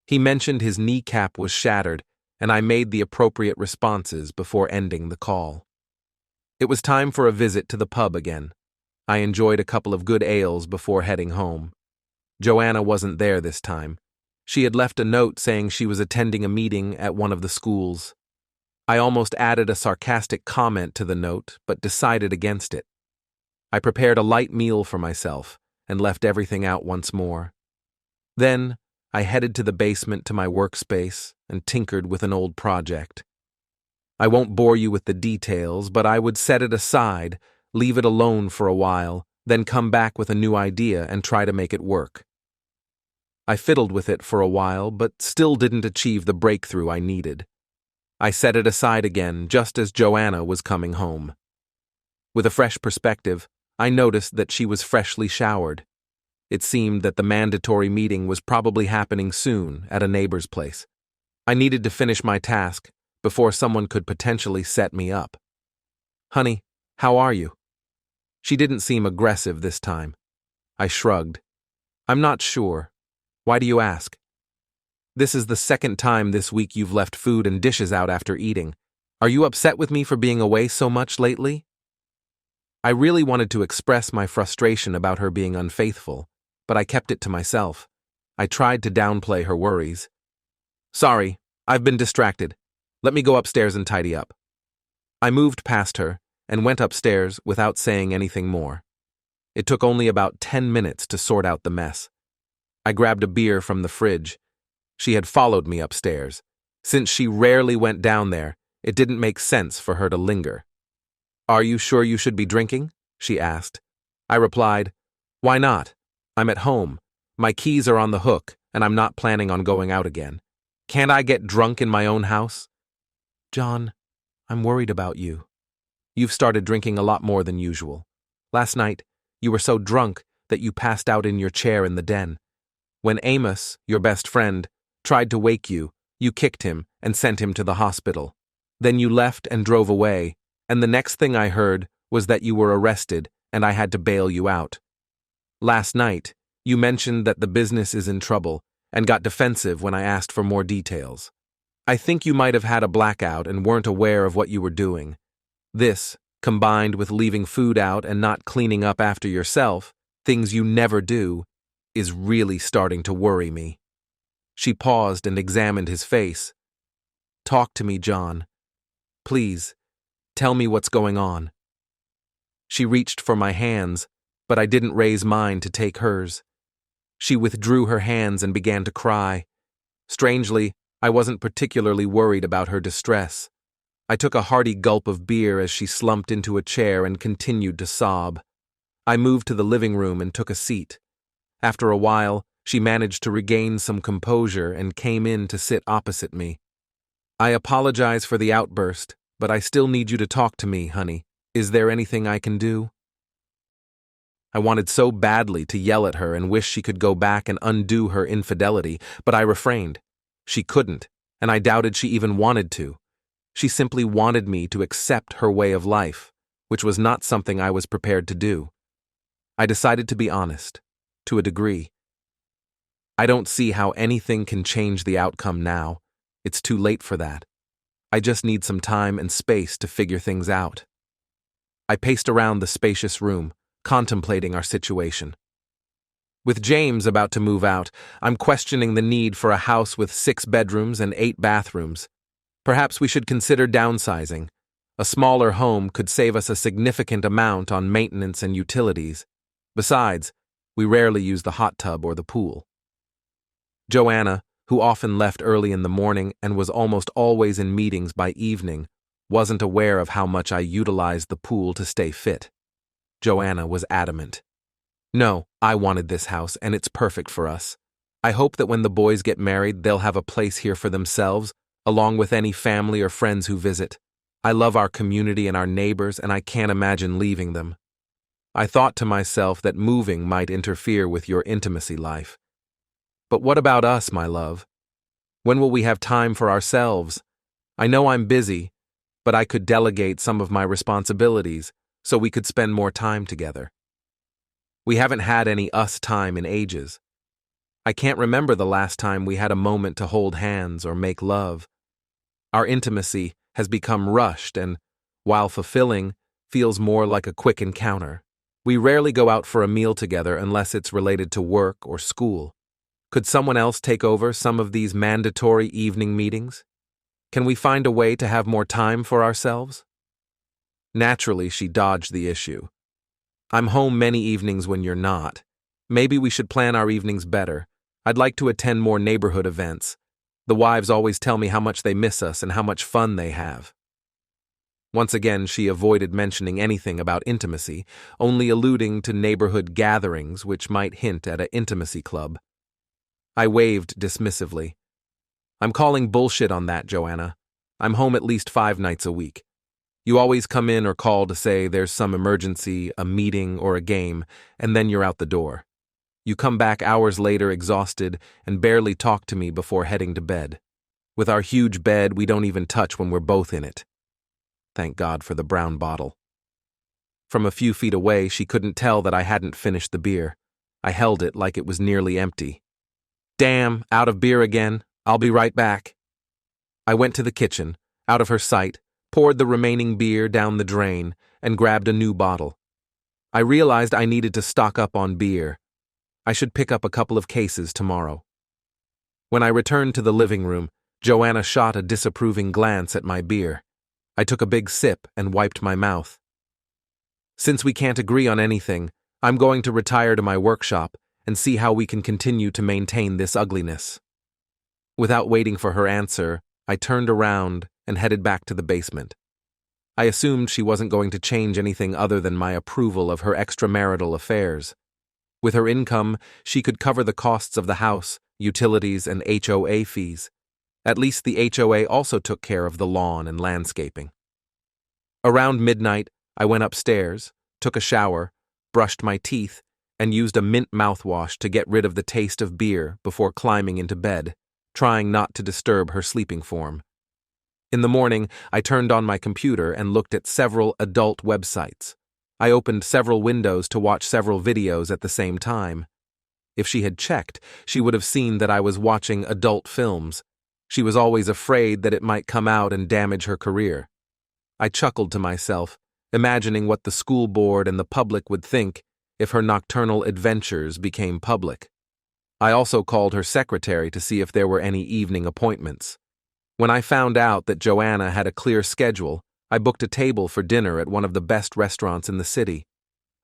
He mentioned his kneecap was shattered, and I made the appropriate responses before ending the call. It was time for a visit to the pub again. I enjoyed a couple of good ales before heading home. Joanna wasn't there this time. She had left a note saying she was attending a meeting at one of the schools. I almost added a sarcastic comment to the note, but decided against it. I prepared a light meal for myself and left everything out once more. Then, I headed to the basement to my workspace and tinkered with an old project. I won't bore you with the details, but I would set it aside, leave it alone for a while, then come back with a new idea and try to make it work. I fiddled with it for a while, but still didn't achieve the breakthrough I needed. I set it aside again just as Joanna was coming home. With a fresh perspective, I noticed that she was freshly showered. It seemed that the mandatory meeting was probably happening soon at a neighbor's place. I needed to finish my task before someone could potentially set me up. "Honey, how are you?" She didn't seem aggressive this time. I shrugged. "I'm not sure. Why do you ask?" "This is the second time this week you've left food and dishes out after eating. Are you upset with me for being away so much lately?" I really wanted to express my frustration about her being unfaithful, but I kept it to myself. I tried to downplay her worries. "Sorry, I've been distracted. Let me go upstairs and tidy up." I moved past her and went upstairs without saying anything more. It took only about 10 minutes to sort out the mess. I grabbed a beer from the fridge. She had followed me upstairs. Since she rarely went down there, it didn't make sense for her to linger. "Are you sure you should be drinking?" she asked. I replied, "Why not? I'm at home. My keys are on the hook, and I'm not planning on going out again. Can't I get drunk in my own house?" "John, I'm worried about you. You've started drinking a lot more than usual. Last night, you were so drunk that you passed out in your chair in the den. When Amos, your best friend, tried to wake you, you kicked him and sent him to the hospital. Then you left and drove away, and the next thing I heard was that you were arrested and I had to bail you out. Last night, you mentioned that the business is in trouble and got defensive when I asked for more details. I think you might have had a blackout and weren't aware of what you were doing. This, combined with leaving food out and not cleaning up after yourself, things you never do, is really starting to worry me." She paused and examined his face. "Talk to me, John. Please, tell me what's going on." She reached for my hands, but I didn't raise mine to take hers. She withdrew her hands and began to cry. Strangely, I wasn't particularly worried about her distress. I took a hearty gulp of beer as she slumped into a chair and continued to sob. I moved to the living room and took a seat. After a while, she managed to regain some composure and came in to sit opposite me. "I apologize for the outburst, but I still need you to talk to me, honey. Is there anything I can do?" I wanted so badly to yell at her and wish she could go back and undo her infidelity, but I refrained. She couldn't, and I doubted she even wanted to. She simply wanted me to accept her way of life, which was not something I was prepared to do. I decided to be honest, to a degree. "I don't see how anything can change the outcome now. It's too late for that. I just need some time and space to figure things out. I paced around the spacious room, contemplating our situation. With James about to move out, I'm questioning the need for a house with 6 bedrooms and 8 bathrooms. Perhaps we should consider downsizing. A smaller home could save us a significant amount on maintenance and utilities. Besides, we rarely use the hot tub or the pool. Joanna, who often left early in the morning and was almost always in meetings by evening, wasn't aware of how much I utilized the pool to stay fit. Joanna was adamant. No, I wanted this house and it's perfect for us. I hope that when the boys get married, they'll have a place here for themselves, along with any family or friends who visit. I love our community and our neighbors, and I can't imagine leaving them. I thought to myself that moving might interfere with your intimacy life. But what about us, my love? When will we have time for ourselves? I know I'm busy, but I could delegate some of my responsibilities so we could spend more time together. We haven't had any us time in ages. I can't remember the last time we had a moment to hold hands or make love. Our intimacy has become rushed and, while fulfilling, feels more like a quick encounter. We rarely go out for a meal together unless it's related to work or school. Could someone else take over some of these mandatory evening meetings? Can we find a way to have more time for ourselves? Naturally, she dodged the issue. I'm home many evenings when you're not. Maybe we should plan our evenings better. I'd like to attend more neighborhood events. The wives always tell me how much they miss us and how much fun they have. Once again, she avoided mentioning anything about intimacy, only alluding to neighborhood gatherings which might hint at an intimacy club. I waved dismissively. I'm calling bullshit on that, Joanna. I'm home at least 5 nights a week. You always come in or call to say there's some emergency, a meeting, or a game, and then you're out the door. You come back hours later exhausted and barely talk to me before heading to bed. With our huge bed, we don't even touch when we're both in it. Thank God for the brown bottle. From a few feet away, she couldn't tell that I hadn't finished the beer. I held it like it was nearly empty. Damn, out of beer again. I'll be right back. I went to the kitchen, out of her sight, poured the remaining beer down the drain, and grabbed a new bottle. I realized I needed to stock up on beer. I should pick up a couple of cases tomorrow. When I returned to the living room, Joanna shot a disapproving glance at my beer. I took a big sip and wiped my mouth. Since we can't agree on anything, I'm going to retire to my workshop and see how we can continue to maintain this ugliness. Without waiting for her answer, I turned around and headed back to the basement. I assumed she wasn't going to change anything other than my approval of her extramarital affairs. With her income, she could cover the costs of the house, utilities, and HOA fees. At least the HOA also took care of the lawn and landscaping. Around midnight, I went upstairs, took a shower, brushed my teeth, and used a mint mouthwash to get rid of the taste of beer before climbing into bed, trying not to disturb her sleeping form. In the morning, I turned on my computer and looked at several adult websites. I opened several windows to watch several videos at the same time. If she had checked, she would have seen that I was watching adult films. She was always afraid that it might come out and damage her career. I chuckled to myself, imagining what the school board and the public would think if her nocturnal adventures became public. I also called her secretary to see if there were any evening appointments. When I found out that Joanna had a clear schedule, I booked a table for dinner at one of the best restaurants in the city.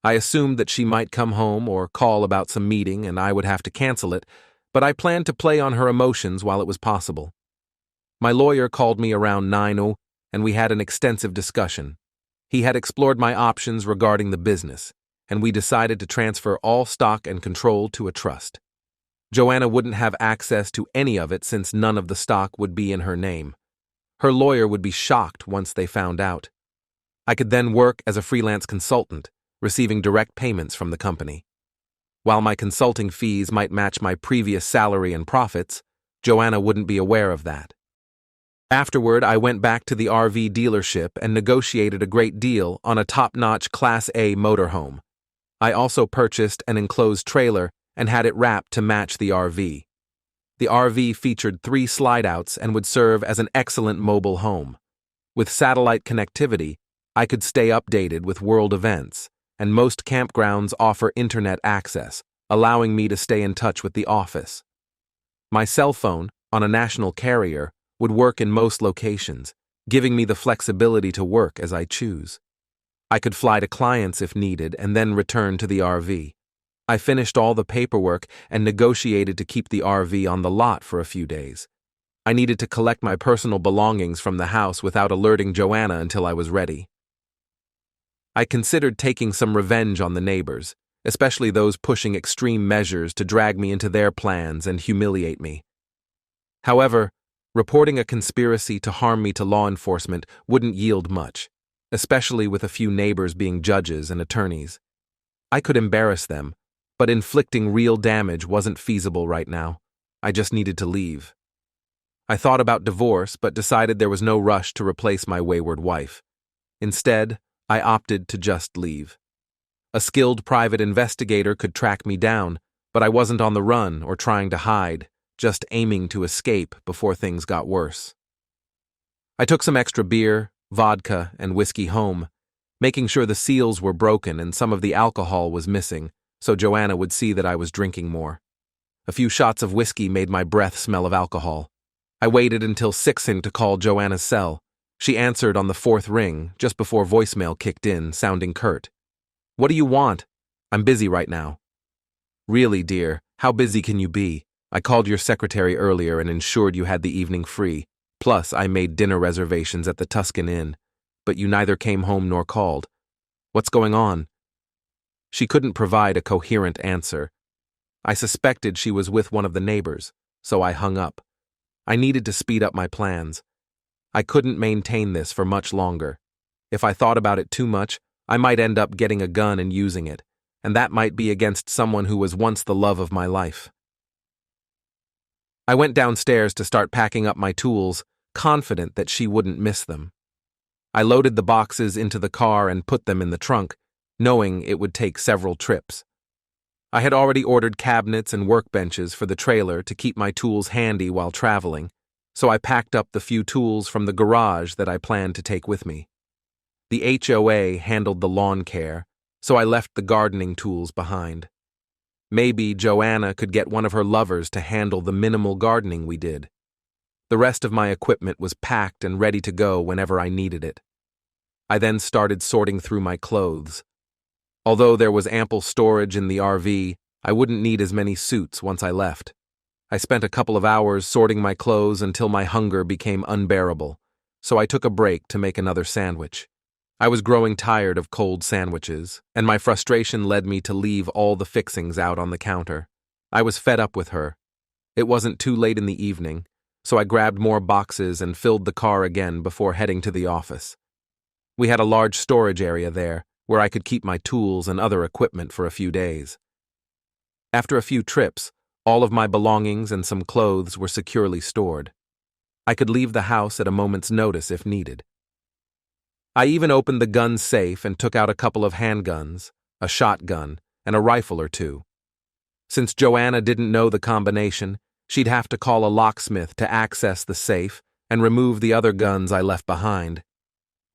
I assumed that she might come home or call about some meeting and I would have to cancel it, but I planned to play on her emotions while it was possible. My lawyer called me around 9:00 and we had an extensive discussion. He had explored my options regarding the business, and we decided to transfer all stock and control to a trust. Joanna wouldn't have access to any of it since none of the stock would be in her name. Her lawyer would be shocked once they found out. I could then work as a freelance consultant, receiving direct payments from the company. While my consulting fees might match my previous salary and profits, Joanna wouldn't be aware of that. Afterward, I went back to the RV dealership and negotiated a great deal on a top-notch Class A motorhome. I also purchased an enclosed trailer and had it wrapped to match the RV. The RV featured 3 slide-outs and would serve as an excellent mobile home. With satellite connectivity, I could stay updated with world events, and most campgrounds offer internet access, allowing me to stay in touch with the office. My cell phone, on a national carrier, would work in most locations, giving me the flexibility to work as I choose. I could fly to clients if needed and then return to the RV. I finished all the paperwork and negotiated to keep the RV on the lot for a few days. I needed to collect my personal belongings from the house without alerting Joanna until I was ready. I considered taking some revenge on the neighbors, especially those pushing extreme measures to drag me into their plans and humiliate me. However, reporting a conspiracy to harm me to law enforcement wouldn't yield much, especially with a few neighbors being judges and attorneys. I could embarrass them, but inflicting real damage wasn't feasible right now. I just needed to leave. I thought about divorce, but decided there was no rush to replace my wayward wife. Instead, I opted to just leave. A skilled private investigator could track me down, but I wasn't on the run or trying to hide, just aiming to escape before things got worse. I took some extra beer, vodka, and whiskey home, making sure the seals were broken and some of the alcohol was missing, so Joanna would see that I was drinking more. A few shots of whiskey made my breath smell of alcohol. I waited until 6ing to call Joanna's cell. She answered on the 4th ring, just before voicemail kicked in, sounding curt. "What do you want? I'm busy right now." "Really, dear, how busy can you be? I called your secretary earlier and ensured you had the evening free. Plus, I made dinner reservations at the Tuscan Inn, but you neither came home nor called. What's going on?" She couldn't provide a coherent answer. I suspected she was with one of the neighbors, so I hung up. I needed to speed up my plans. I couldn't maintain this for much longer. If I thought about it too much, I might end up getting a gun and using it, and that might be against someone who was once the love of my life. I went downstairs to start packing up my tools, confident that she wouldn't miss them. I loaded the boxes into the car and put them in the trunk, knowing it would take several trips. I had already ordered cabinets and workbenches for the trailer to keep my tools handy while traveling, so I packed up the few tools from the garage that I planned to take with me. The HOA handled the lawn care, so I left the gardening tools behind. Maybe Joanna could get one of her lovers to handle the minimal gardening we did. The rest of my equipment was packed and ready to go whenever I needed it. I then started sorting through my clothes. Although there was ample storage in the RV, I wouldn't need as many suits once I left. I spent a couple of hours sorting my clothes until my hunger became unbearable, so I took a break to make another sandwich. I was growing tired of cold sandwiches, and my frustration led me to leave all the fixings out on the counter. I was fed up with her. It wasn't too late in the evening, so I grabbed more boxes and filled the car again before heading to the office. We had a large storage area there, where I could keep my tools and other equipment for a few days. After a few trips, all of my belongings and some clothes were securely stored. I could leave the house at a moment's notice if needed. I even opened the gun safe and took out a couple of handguns, a shotgun, and a rifle or two. Since Joanna didn't know the combination, she'd have to call a locksmith to access the safe and remove the other guns I left behind.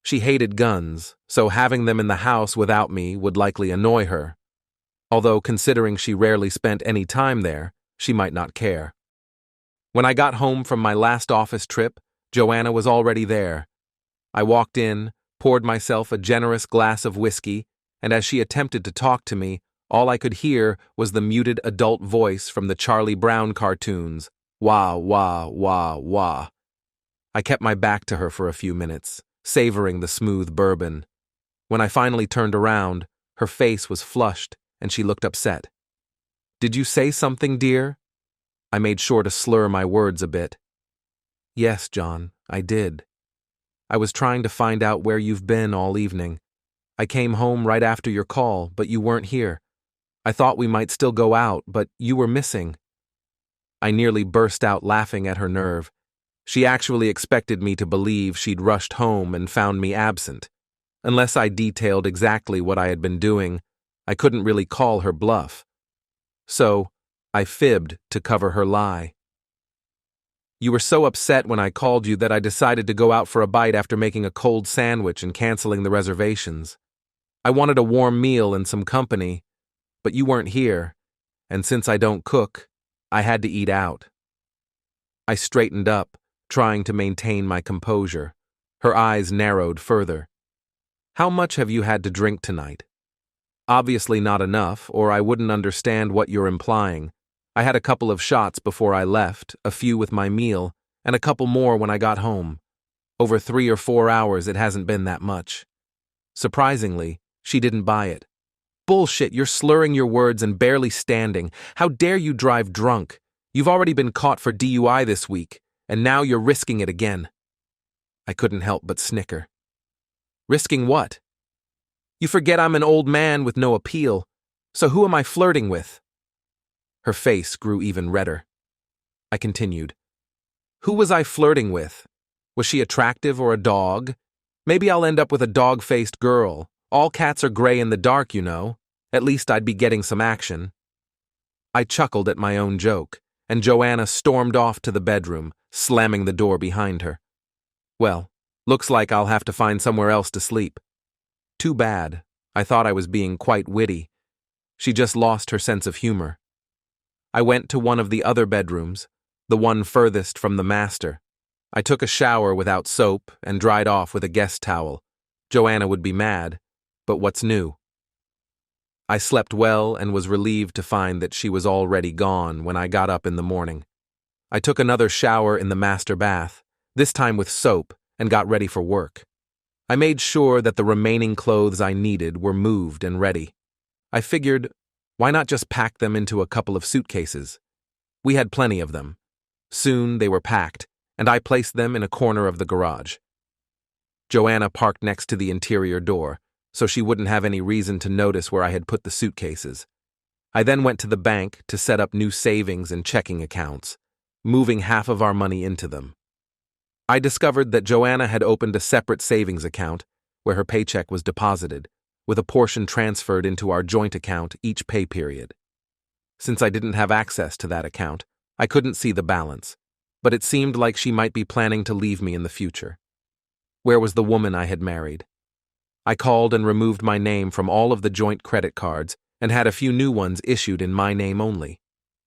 She hated guns, so having them in the house without me would likely annoy her. Although considering she rarely spent any time there, she might not care. When I got home from my last office trip, Joanna was already there. I walked in, poured myself a generous glass of whiskey, and as she attempted to talk to me, all I could hear was the muted adult voice from the Charlie Brown cartoons, "Wah, wah, wah, wah." I kept my back to her for a few minutes, savoring the smooth bourbon. When I finally turned around, her face was flushed and she looked upset. "Did you say something, dear?" I made sure to slur my words a bit. "Yes, John, I did. I was trying to find out where you've been all evening. I came home right after your call, but you weren't here. I thought we might still go out, but you were missing." I nearly burst out laughing at her nerve. She actually expected me to believe she'd rushed home and found me absent. Unless I detailed exactly what I had been doing, I couldn't really call her bluff. So, I fibbed to cover her lie. You were so upset when I called you that I decided to go out for a bite after making a cold sandwich and canceling the reservations. I wanted a warm meal and some company, but you weren't here, and since I don't cook, I had to eat out. I straightened up, trying to maintain my composure. Her eyes narrowed further. How much have you had to drink tonight? Obviously not enough, or I wouldn't understand what you're implying. I had a couple of shots before I left, a few with my meal, and a couple more when I got home. Over 3 or 4 hours, it hasn't been that much. Surprisingly, she didn't buy it. Bullshit, you're slurring your words and barely standing. How dare you drive drunk? You've already been caught for DUI this week, and now you're risking it again. I couldn't help but snicker. Risking what? You forget I'm an old man with no appeal, so who am I flirting with? Her face grew even redder. I continued. Who was I flirting with? Was she attractive or a dog? Maybe I'll end up with a dog-faced girl. All cats are gray in the dark, you know. At least I'd be getting some action. I chuckled at my own joke, and Joanna stormed off to the bedroom, slamming the door behind her. Well, looks like I'll have to find somewhere else to sleep. Too bad. I thought I was being quite witty. She just lost her sense of humor. I went to one of the other bedrooms, the one furthest from the master. I took a shower without soap and dried off with a guest towel. Joanna would be mad, but what's new? I slept well and was relieved to find that she was already gone when I got up in the morning. I took another shower in the master bath, this time with soap, and got ready for work. I made sure that the remaining clothes I needed were moved and ready. I figured, why not just pack them into a couple of suitcases? We had plenty of them. Soon they were packed, and I placed them in a corner of the garage. Joanna parked next to the interior door, so she wouldn't have any reason to notice where I had put the suitcases. I then went to the bank to set up new savings and checking accounts, moving half of our money into them. I discovered that Joanna had opened a separate savings account where her paycheck was deposited, with a portion transferred into our joint account each pay period. Since I didn't have access to that account, I couldn't see the balance, but it seemed like she might be planning to leave me in the future. Where was the woman I had married? I called and removed my name from all of the joint credit cards and had a few new ones issued in my name only.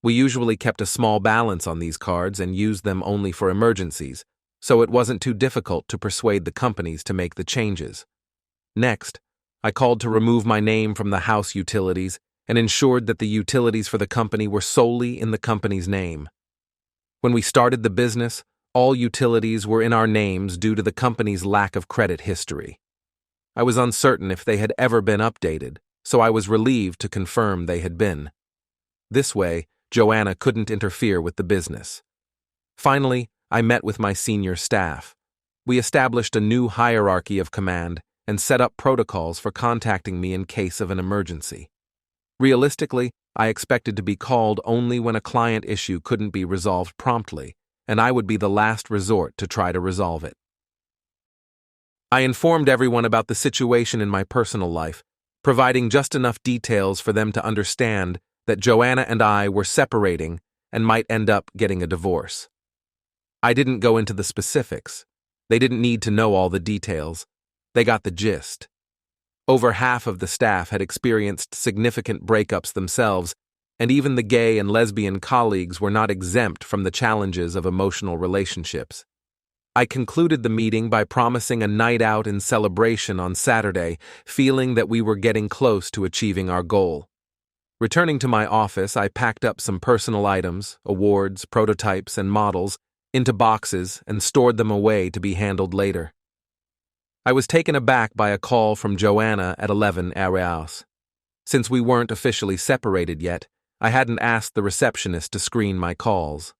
We usually kept a small balance on these cards and used them only for emergencies, so it wasn't too difficult to persuade the companies to make the changes. Next, I called to remove my name from the house utilities and ensured that the utilities for the company were solely in the company's name. When we started the business, all utilities were in our names due to the company's lack of credit history. I was uncertain if they had ever been updated, so I was relieved to confirm they had been. This way, Joanna couldn't interfere with the business. Finally, I met with my senior staff. We established a new hierarchy of command and set up protocols for contacting me in case of an emergency. Realistically, I expected to be called only when a client issue couldn't be resolved promptly, and I would be the last resort to try to resolve it. I informed everyone about the situation in my personal life, providing just enough details for them to understand that Joanna and I were separating and might end up getting a divorce. I didn't go into the specifics. They didn't need to know all the details. They got the gist. Over half of the staff had experienced significant breakups themselves, and even the gay and lesbian colleagues were not exempt from the challenges of emotional relationships. I concluded the meeting by promising a night out in celebration on Saturday, feeling that we were getting close to achieving our goal. Returning to my office, I packed up some personal items, awards, prototypes, and models into boxes and stored them away to be handled later. I was taken aback by a call from Joanna at 11 hours. Since we weren't officially separated yet, I hadn't asked the receptionist to screen my calls.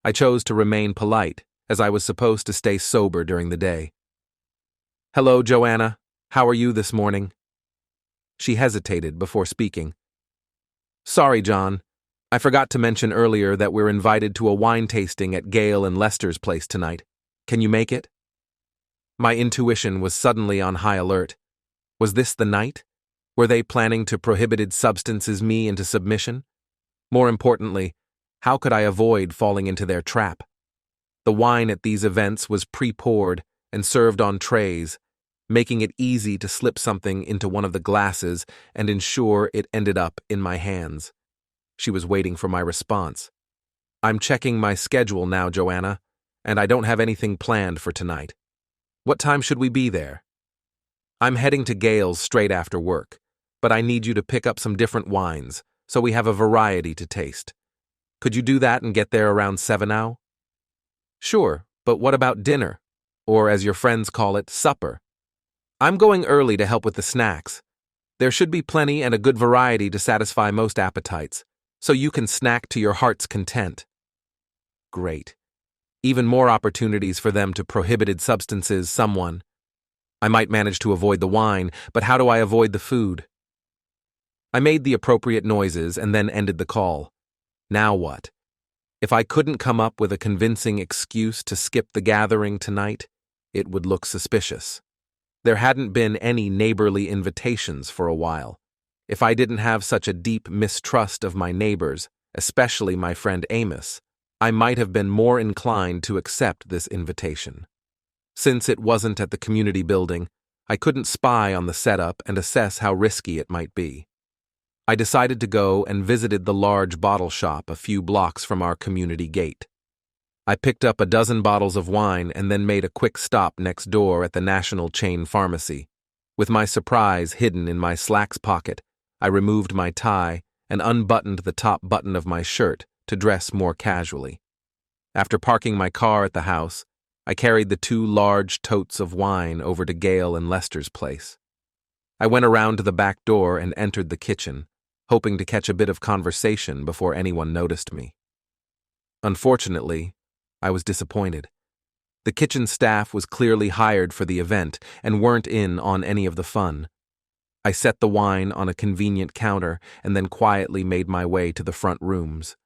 I chose to remain polite, as I was supposed to stay sober during the day. "Hello, Joanna. How are you this morning?" She hesitated before speaking. "Sorry, John. I forgot to mention earlier that we're invited to a wine tasting at Gail and Lester's place tonight. Can you make it?" My intuition was suddenly on high alert. Was this the night? Were they planning to prohibited substances me into submission? More importantly, how could I avoid falling into their trap? The wine at these events was pre-poured and served on trays, making it easy to slip something into one of the glasses and ensure it ended up in my hands. She was waiting for my response. "I'm checking my schedule now, Joanna, and I don't have anything planned for tonight. What time should we be there?" "I'm heading to Gail's straight after work, but I need you to pick up some different wines, so we have a variety to taste. Could you do that and get there around 7 now?" "Sure, but what about dinner? Or, as your friends call it, supper?" "I'm going early to help with the snacks. There should be plenty and a good variety to satisfy most appetites, so you can snack to your heart's content." Great. Even more opportunities for them to prohibited substances someone. I might manage to avoid the wine, but how do I avoid the food? I made the appropriate noises and then ended the call. Now what? If I couldn't come up with a convincing excuse to skip the gathering tonight, it would look suspicious. There hadn't been any neighborly invitations for a while. If I didn't have such a deep mistrust of my neighbors, especially my friend Amos, I might have been more inclined to accept this invitation. Since it wasn't at the community building, I couldn't spy on the setup and assess how risky it might be. I decided to go and visited the large bottle shop a few blocks from our community gate. I picked up a dozen bottles of wine and then made a quick stop next door at the national chain pharmacy. With my surprise hidden in my slacks pocket, I removed my tie and unbuttoned the top button of my shirt to dress more casually. After parking my car at the house, I carried the 2 large totes of wine over to Gail and Lester's place. I went around to the back door and entered the kitchen, hoping to catch a bit of conversation before anyone noticed me. Unfortunately, I was disappointed. The kitchen staff was clearly hired for the event and weren't in on any of the fun. I set the wine on a convenient counter and then quietly made my way to the front rooms.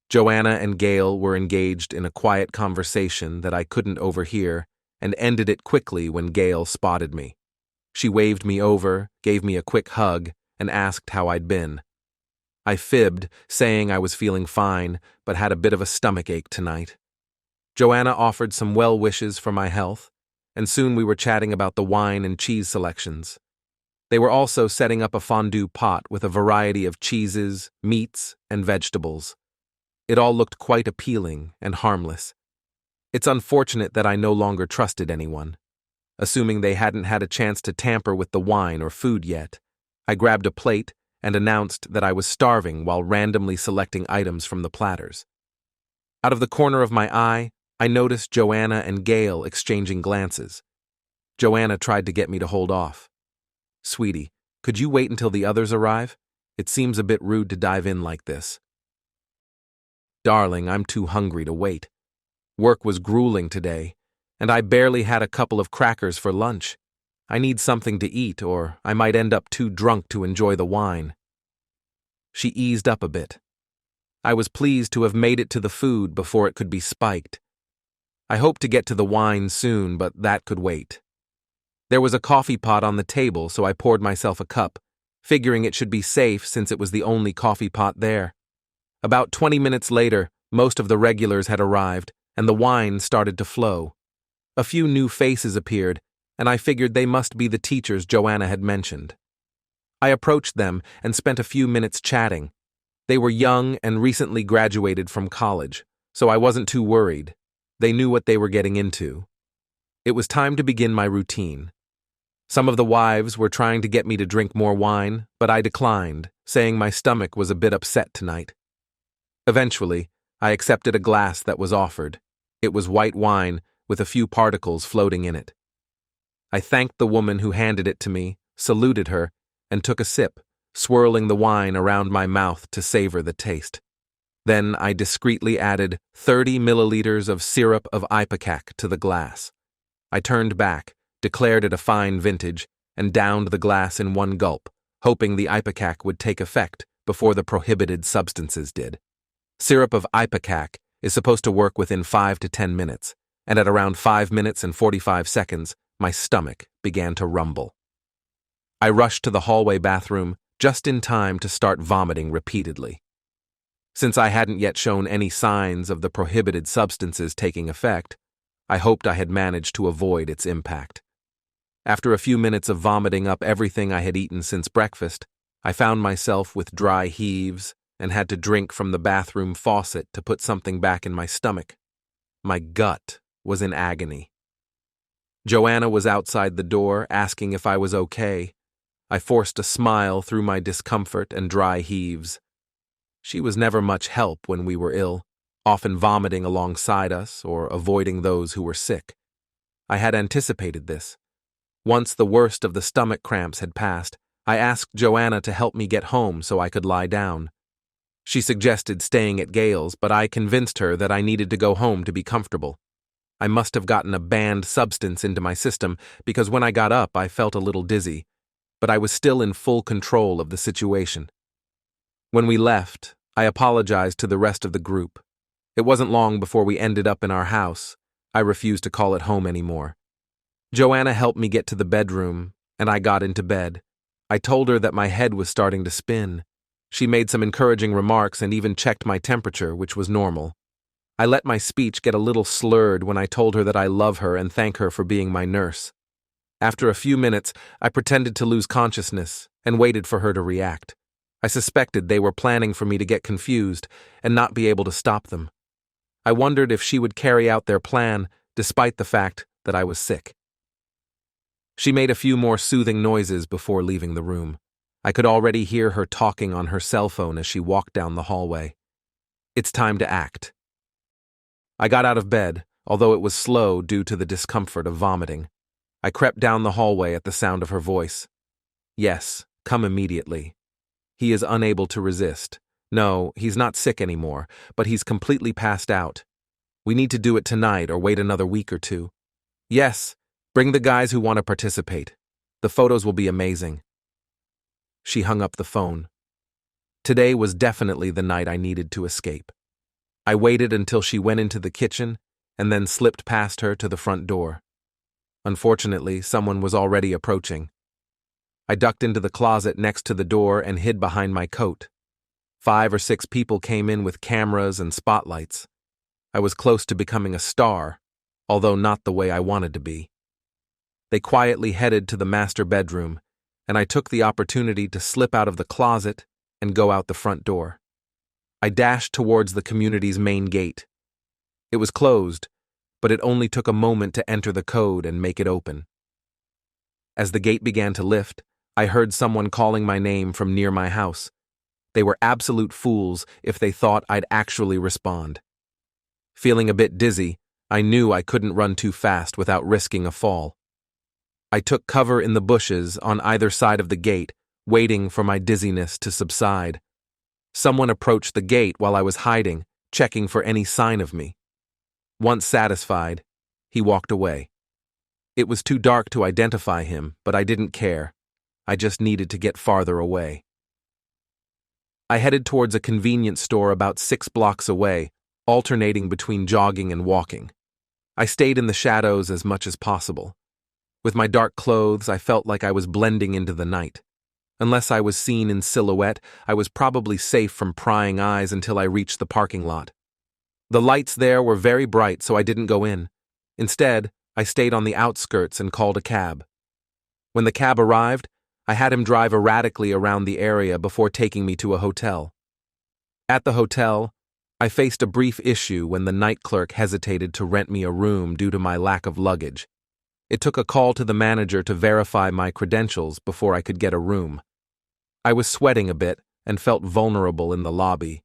Joanna and Gail were engaged in a quiet conversation that I couldn't overhear and ended it quickly when Gail spotted me. She waved me over, gave me a quick hug, and asked how I'd been. I fibbed, saying I was feeling fine, but had a bit of a stomachache tonight. Joanna offered some well wishes for my health, and soon we were chatting about the wine and cheese selections. They were also setting up a fondue pot with a variety of cheeses, meats, and vegetables. It all looked quite appealing and harmless. It's unfortunate that I no longer trusted anyone. Assuming they hadn't had a chance to tamper with the wine or food yet, I grabbed a plate and announced that I was starving while randomly selecting items from the platters. Out of the corner of my eye, I noticed Joanna and Gail exchanging glances. Joanna tried to get me to hold off. "Sweetie, could you wait until the others arrive? It seems a bit rude to dive in like this." "Darling, I'm too hungry to wait. Work was grueling today, and I barely had a couple of crackers for lunch. I need something to eat, or I might end up too drunk to enjoy the wine." She eased up a bit. I was pleased to have made it to the food before it could be spiked. I hoped to get to the wine soon, but that could wait. There was a coffee pot on the table, so I poured myself a cup, figuring it should be safe since it was the only coffee pot there. About 20 minutes later, most of the regulars had arrived, and the wine started to flow. A few new faces appeared, and I figured they must be the teachers Joanna had mentioned. I approached them and spent a few minutes chatting. They were young and recently graduated from college, so I wasn't too worried. They knew what they were getting into. It was time to begin my routine. Some of the wives were trying to get me to drink more wine, but I declined, saying my stomach was a bit upset tonight. Eventually, I accepted a glass that was offered. It was white wine with a few particles floating in it. I thanked the woman who handed it to me, saluted her, and took a sip, swirling the wine around my mouth to savor the taste. Then I discreetly added 30 milliliters of syrup of ipecac to the glass. I turned back, declared it a fine vintage, and downed the glass in one gulp, hoping the ipecac would take effect before the prohibited substances did. Syrup of ipecac is supposed to work within 5 to 10 minutes, and at around 5 minutes and 45 seconds, my stomach began to rumble. I rushed to the hallway bathroom just in time to start vomiting repeatedly. Since I hadn't yet shown any signs of the prohibited substances taking effect, I hoped I had managed to avoid its impact. After a few minutes of vomiting up everything I had eaten since breakfast, I found myself with dry heaves and had to drink from the bathroom faucet to put something back in my stomach. My gut was in agony. Joanna was outside the door, asking if I was okay. I forced a smile through my discomfort and dry heaves. She was never much help when we were ill, often vomiting alongside us or avoiding those who were sick. I had anticipated this. Once the worst of the stomach cramps had passed, I asked Joanna to help me get home so I could lie down. She suggested staying at Gail's, but I convinced her that I needed to go home to be comfortable. I must have gotten a banned substance into my system because when I got up I felt a little dizzy, but I was still in full control of the situation. When we left, I apologized to the rest of the group. It wasn't long before we ended up in our house. I refused to call it home anymore. Joanna helped me get to the bedroom, and I got into bed. I told her that my head was starting to spin. She made some encouraging remarks and even checked my temperature, which was normal. I let my speech get a little slurred when I told her that I love her and thank her for being my nurse. After a few minutes, I pretended to lose consciousness and waited for her to react. I suspected they were planning for me to get confused and not be able to stop them. I wondered if she would carry out their plan despite the fact that I was sick. She made a few more soothing noises before leaving the room. I could already hear her talking on her cell phone as she walked down the hallway. It's time to act. I got out of bed, although it was slow due to the discomfort of vomiting. I crept down the hallway at the sound of her voice. Yes, come immediately. He is unable to resist. No, he's not sick anymore, but he's completely passed out. We need to do it tonight or wait another week or two. Yes, bring the guys who want to participate. The photos will be amazing. She hung up the phone. Today was definitely the night I needed to escape. I waited until she went into the kitchen and then slipped past her to the front door. Unfortunately, someone was already approaching. I ducked into the closet next to the door and hid behind my coat. 5 or 6 people came in with cameras and spotlights. I was close to becoming a star, although not the way I wanted to be. They quietly headed to the master bedroom, and I took the opportunity to slip out of the closet and go out the front door. I dashed towards the community's main gate. It was closed, but it only took a moment to enter the code and make it open. As the gate began to lift, I heard someone calling my name from near my house. They were absolute fools if they thought I'd actually respond. Feeling a bit dizzy, I knew I couldn't run too fast without risking a fall. I took cover in the bushes on either side of the gate, waiting for my dizziness to subside. Someone approached the gate while I was hiding, checking for any sign of me. Once satisfied, he walked away. It was too dark to identify him, but I didn't care. I just needed to get farther away. I headed towards a convenience store about 6 blocks away, alternating between jogging and walking. I stayed in the shadows as much as possible. With my dark clothes, I felt like I was blending into the night. Unless I was seen in silhouette, I was probably safe from prying eyes until I reached the parking lot. The lights there were very bright, so I didn't go in. Instead, I stayed on the outskirts and called a cab. When the cab arrived, I had him drive erratically around the area before taking me to a hotel. At the hotel, I faced a brief issue when the night clerk hesitated to rent me a room due to my lack of luggage. It took a call to the manager to verify my credentials before I could get a room. I was sweating a bit and felt vulnerable in the lobby.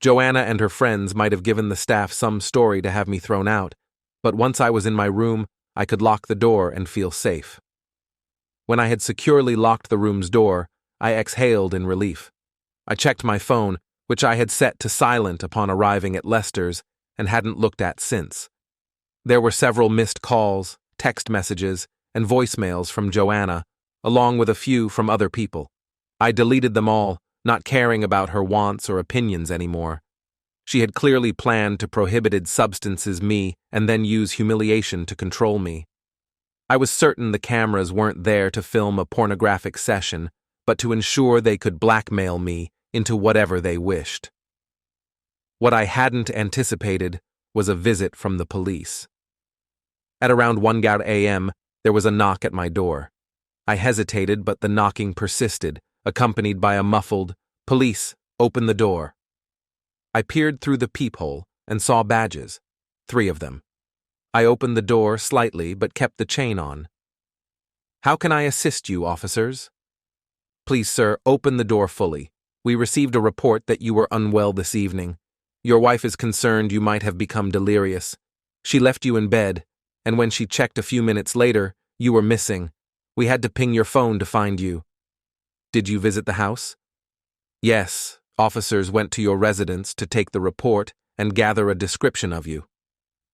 Joanna and her friends might have given the staff some story to have me thrown out, but once I was in my room, I could lock the door and feel safe. When I had securely locked the room's door, I exhaled in relief. I checked my phone, which I had set to silent upon arriving at Lester's and hadn't looked at since. There were several missed calls, text messages, and voicemails from Joanna, along with a few from other people. I deleted them all, not caring about her wants or opinions anymore. She had clearly planned to prohibited substances me and then use humiliation to control me. I was certain the cameras weren't there to film a pornographic session, but to ensure they could blackmail me into whatever they wished. What I hadn't anticipated was a visit from the police. At around 1 a.m., there was a knock at my door. I hesitated, but the knocking persisted, accompanied by a muffled, "Police, open the door." I peered through the peephole and saw badges, 3 of them. I opened the door slightly but kept the chain on. "How can I assist you, officers?" "Please, sir, open the door fully. We received a report that you were unwell this evening. Your wife is concerned you might have become delirious. She left you in bed, and when she checked a few minutes later, you were missing. We had to ping your phone to find you." "Did you visit the house?" "Yes. Officers went to your residence to take the report and gather a description of you."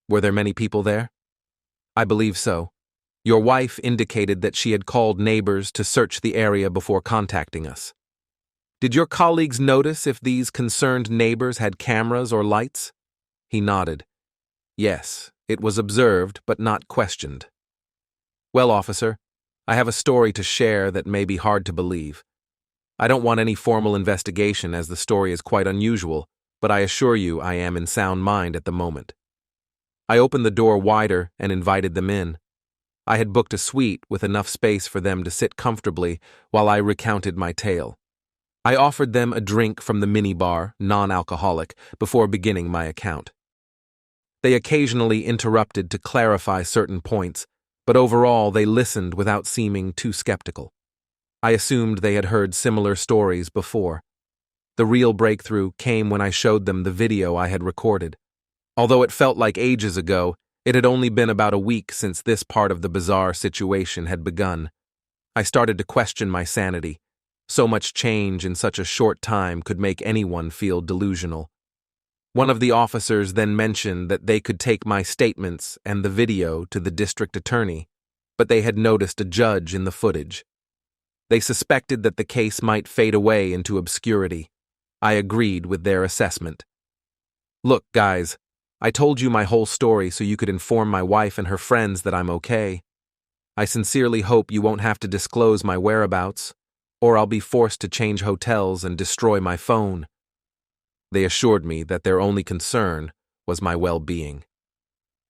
"Were there many people there?" "I believe so. Your wife indicated that she had called neighbors to search the area before contacting us." "Did your colleagues notice if these concerned neighbors had cameras or lights?" He nodded. "Yes, it was observed but not questioned." "Well, officer, I have a story to share that may be hard to believe. I don't want any formal investigation as the story is quite unusual, but I assure you I am in sound mind at the moment." I opened the door wider and invited them in. I had booked a suite with enough space for them to sit comfortably while I recounted my tale. I offered them a drink from the minibar, non-alcoholic, before beginning my account. They occasionally interrupted to clarify certain points, but overall they listened without seeming too skeptical. I assumed they had heard similar stories before. The real breakthrough came when I showed them the video I had recorded. Although it felt like ages ago, it had only been about a week since this part of the bizarre situation had begun. I started to question my sanity. So much change in such a short time could make anyone feel delusional. One of the officers then mentioned that they could take my statements and the video to the district attorney, but they had noticed a judge in the footage. They suspected that the case might fade away into obscurity. I agreed with their assessment. "Look, guys, I told you my whole story so you could inform my wife and her friends that I'm okay. I sincerely hope you won't have to disclose my whereabouts, or I'll be forced to change hotels and destroy my phone." They assured me that their only concern was my well-being.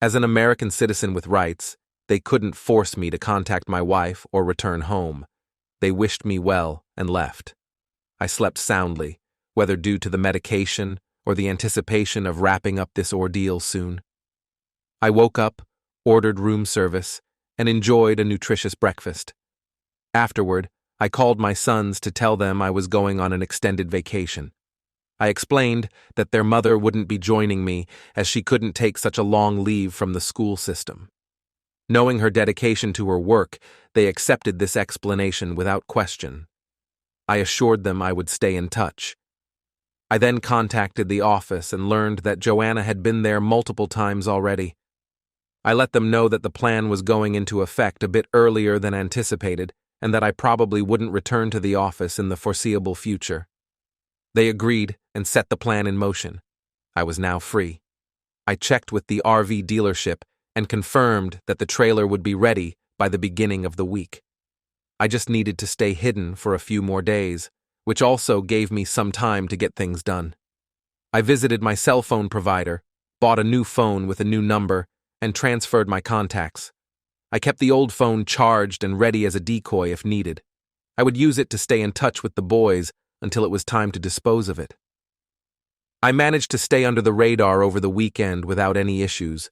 As an American citizen with rights, they couldn't force me to contact my wife or return home. They wished me well and left. I slept soundly, whether due to the medication or the anticipation of wrapping up this ordeal soon. I woke up, ordered room service, and enjoyed a nutritious breakfast. Afterward, I called my sons to tell them I was going on an extended vacation. I explained that their mother wouldn't be joining me as she couldn't take such a long leave from the school system. Knowing her dedication to her work, they accepted this explanation without question. I assured them I would stay in touch. I then contacted the office and learned that Joanna had been there multiple times already. I let them know that the plan was going into effect a bit earlier than anticipated and that I probably wouldn't return to the office in the foreseeable future. They agreed and set the plan in motion. I was now free. I checked with the RV dealership and confirmed that the trailer would be ready by the beginning of the week. I just needed to stay hidden for a few more days, which also gave me some time to get things done. I visited my cell phone provider, bought a new phone with a new number, and transferred my contacts. I kept the old phone charged and ready as a decoy if needed. I would use it to stay in touch with the boys until it was time to dispose of it. I managed to stay under the radar over the weekend without any issues.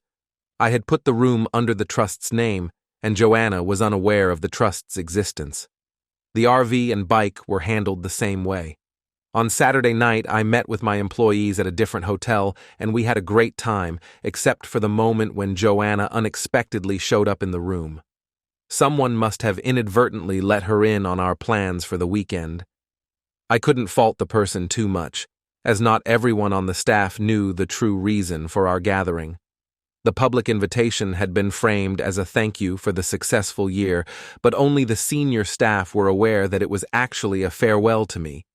I had put the room under the trust's name, and Joanna was unaware of the trust's existence. The RV and bike were handled the same way. On Saturday night, I met with my employees at a different hotel, and we had a great time, except for the moment when Joanna unexpectedly showed up in the room. Someone must have inadvertently let her in on our plans for the weekend. I couldn't fault the person too much, as not everyone on the staff knew the true reason for our gathering. The public invitation had been framed as a thank you for the successful year, but only the senior staff were aware that it was actually a farewell to me.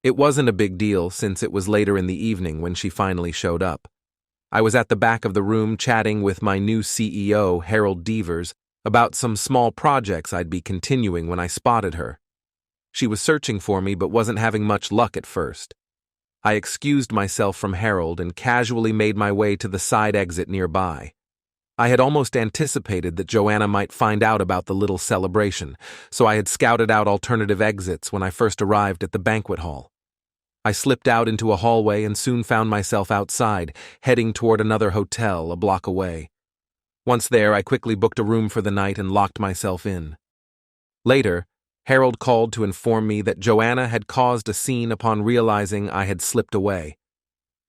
It wasn't a big deal since it was later in the evening when she finally showed up. I was at the back of the room chatting with my new CEO, Harold Devers, about some small projects I'd be continuing when I spotted her. She was searching for me but wasn't having much luck at first. I excused myself from Harold and casually made my way to the side exit nearby. I had almost anticipated that Joanna might find out about the little celebration, so I had scouted out alternative exits when I first arrived at the banquet hall. I slipped out into a hallway and soon found myself outside, heading toward another hotel a block away. Once there, I quickly booked a room for the night and locked myself in. Later, Harold called to inform me that Joanna had caused a scene upon realizing I had slipped away.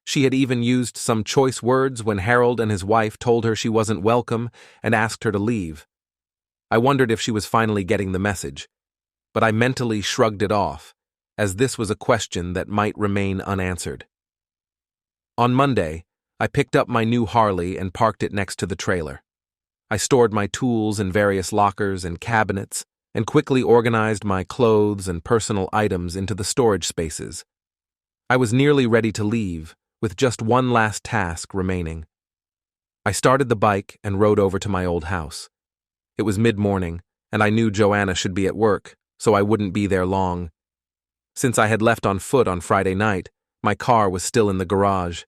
She had even used some choice words when Harold and his wife told her she wasn't welcome and asked her to leave. I wondered if she was finally getting the message, but I mentally shrugged it off, as this was a question that might remain unanswered. On Monday, I picked up my new Harley and parked it next to the trailer. I stored my tools in various lockers and cabinets, and quickly organized my clothes and personal items into the storage spaces. I was nearly ready to leave, with just one last task remaining. I started the bike and rode over to my old house. It was mid-morning, and I knew Joanna should be at work, so I wouldn't be there long. Since I had left on foot on Friday night, my car was still in the garage.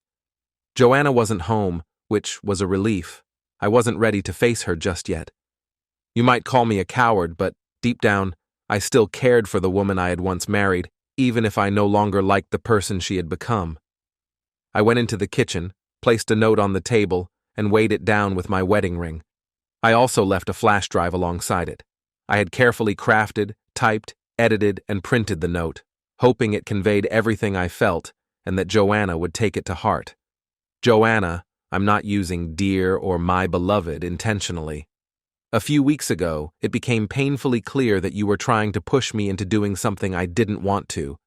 Joanna wasn't home, which was a relief. I wasn't ready to face her just yet. You might call me a coward, but deep down, I still cared for the woman I had once married, even if I no longer liked the person she had become. I went into the kitchen, placed a note on the table, and weighed it down with my wedding ring. I also left a flash drive alongside it. I had carefully crafted, typed, edited, and printed the note, hoping it conveyed everything I felt and that Joanna would take it to heart. Joanna, I'm not using dear or my beloved intentionally. A few weeks ago, it became painfully clear that you were trying to push me into doing something I didn't want to.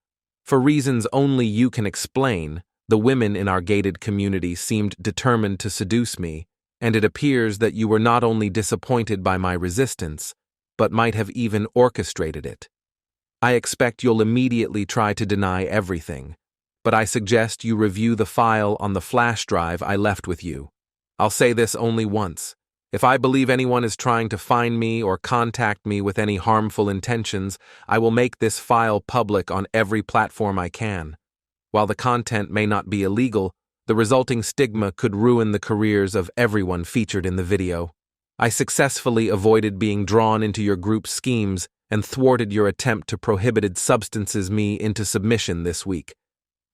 For reasons only you can explain, the women in our gated community seemed determined to seduce me, and it appears that you were not only disappointed by my resistance, but might have even orchestrated it. I expect you'll immediately try to deny everything, but I suggest you review the file on the flash drive I left with you. I'll say this only once. If I believe anyone is trying to find me or contact me with any harmful intentions, I will make this file public on every platform I can. While the content may not be illegal, the resulting stigma could ruin the careers of everyone featured in the video. I successfully avoided being drawn into your group's schemes and thwarted your attempt to prohibited substances me into submission this week.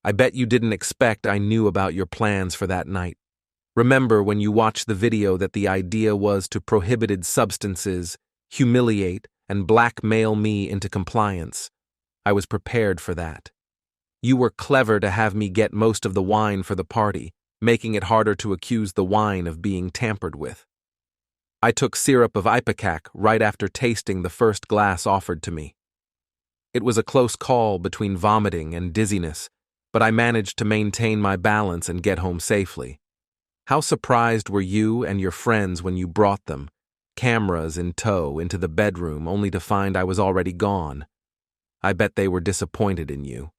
I bet you didn't expect I knew about your plans for that night. Remember when you watched the video that the idea was to prohibited substances, humiliate, and blackmail me into compliance. I was prepared for that. You were clever to have me get most of the wine for the party, making it harder to accuse the wine of being tampered with. I took syrup of ipecac right after tasting the first glass offered to me. It was a close call between vomiting and dizziness, but I managed to maintain my balance and get home safely. How surprised were you and your friends when you brought them, cameras in tow, into the bedroom only to find I was already gone? I bet they were disappointed in you.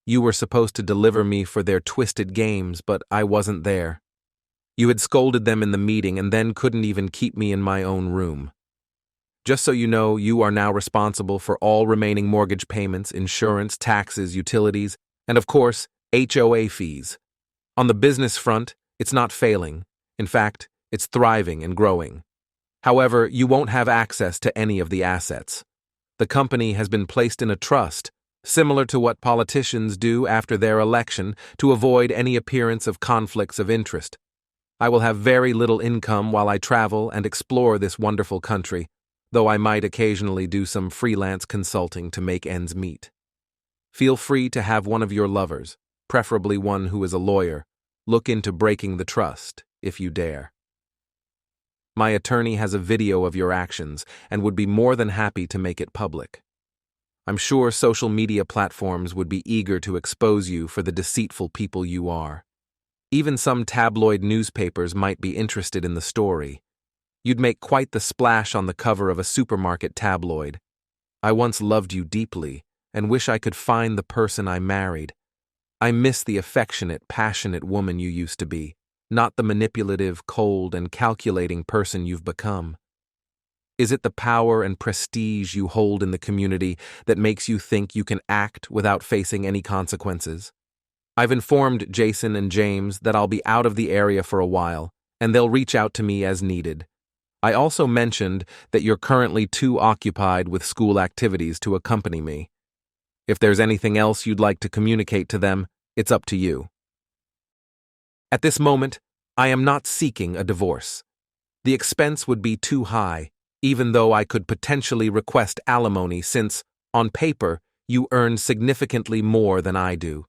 You were supposed to deliver me for their twisted games, but I wasn't there. You had scolded them in the meeting and then couldn't even keep me in my own room. Just so you know, you are now responsible for all remaining mortgage payments, insurance, taxes, utilities, and of course, HOA fees. On the business front, it's not failing. In fact, it's thriving and growing. However, you won't have access to any of the assets. The company has been placed in a trust, similar to what politicians do after their election to avoid any appearance of conflicts of interest. I will have very little income while I travel and explore this wonderful country, though I might occasionally do some freelance consulting to make ends meet. Feel free to have one of your lovers, preferably one who is a lawyer, look into breaking the trust, if you dare. My attorney has a video of your actions and would be more than happy to make it public. I'm sure social media platforms would be eager to expose you for the deceitful people you are. Even some tabloid newspapers might be interested in the story. You'd make quite the splash on the cover of a supermarket tabloid. I once loved you deeply and wish I could find the person I married. I miss the affectionate, passionate woman you used to be, not the manipulative, cold, and calculating person you've become. Is it the power and prestige you hold in the community that makes you think you can act without facing any consequences? I've informed Jason and James that I'll be out of the area for a while, and they'll reach out to me as needed. I also mentioned that you're currently too occupied with school activities to accompany me. If there's anything else you'd like to communicate to them, it's up to you. At this moment, I am not seeking a divorce. The expense would be too high, even though I could potentially request alimony since, on paper, you earn significantly more than I do.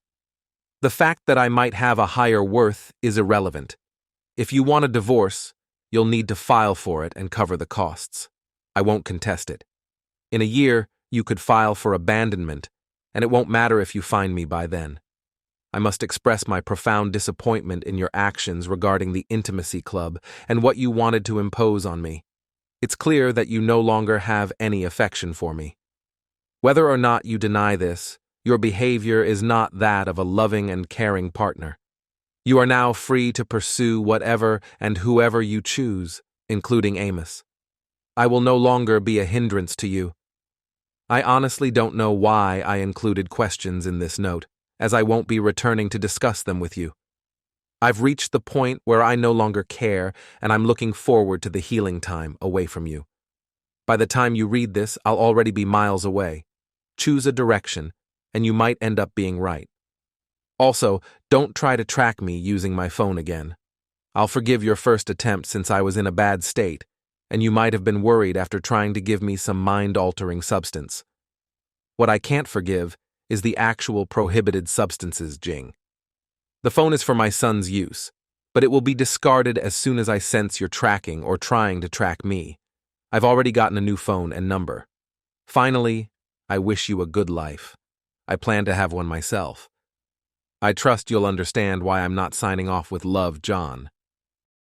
The fact that I might have a higher worth is irrelevant. If you want a divorce, you'll need to file for it and cover the costs. I won't contest it. In a year, you could file for abandonment, and it won't matter if you find me by then. I must express my profound disappointment in your actions regarding the intimacy club and what you wanted to impose on me. It's clear that you no longer have any affection for me. Whether or not you deny this, your behavior is not that of a loving and caring partner. You are now free to pursue whatever and whoever you choose, including Amos. I will no longer be a hindrance to you. I honestly don't know why I included questions in this note, as I won't be returning to discuss them with you. I've reached the point where I no longer care, and I'm looking forward to the healing time away from you. By the time you read this, I'll already be miles away. Choose a direction, and you might end up being right. Also, don't try to track me using my phone again. I'll forgive your first attempt since I was in a bad state, and you might have been worried after trying to give me some mind-altering substance. What I can't forgive is the actual prohibited substances, Jing. The phone is for my son's use, but it will be discarded as soon as I sense you're tracking or trying to track me. I've already gotten a new phone and number. Finally, I wish you a good life. I plan to have one myself. I trust you'll understand why I'm not signing off with love, John.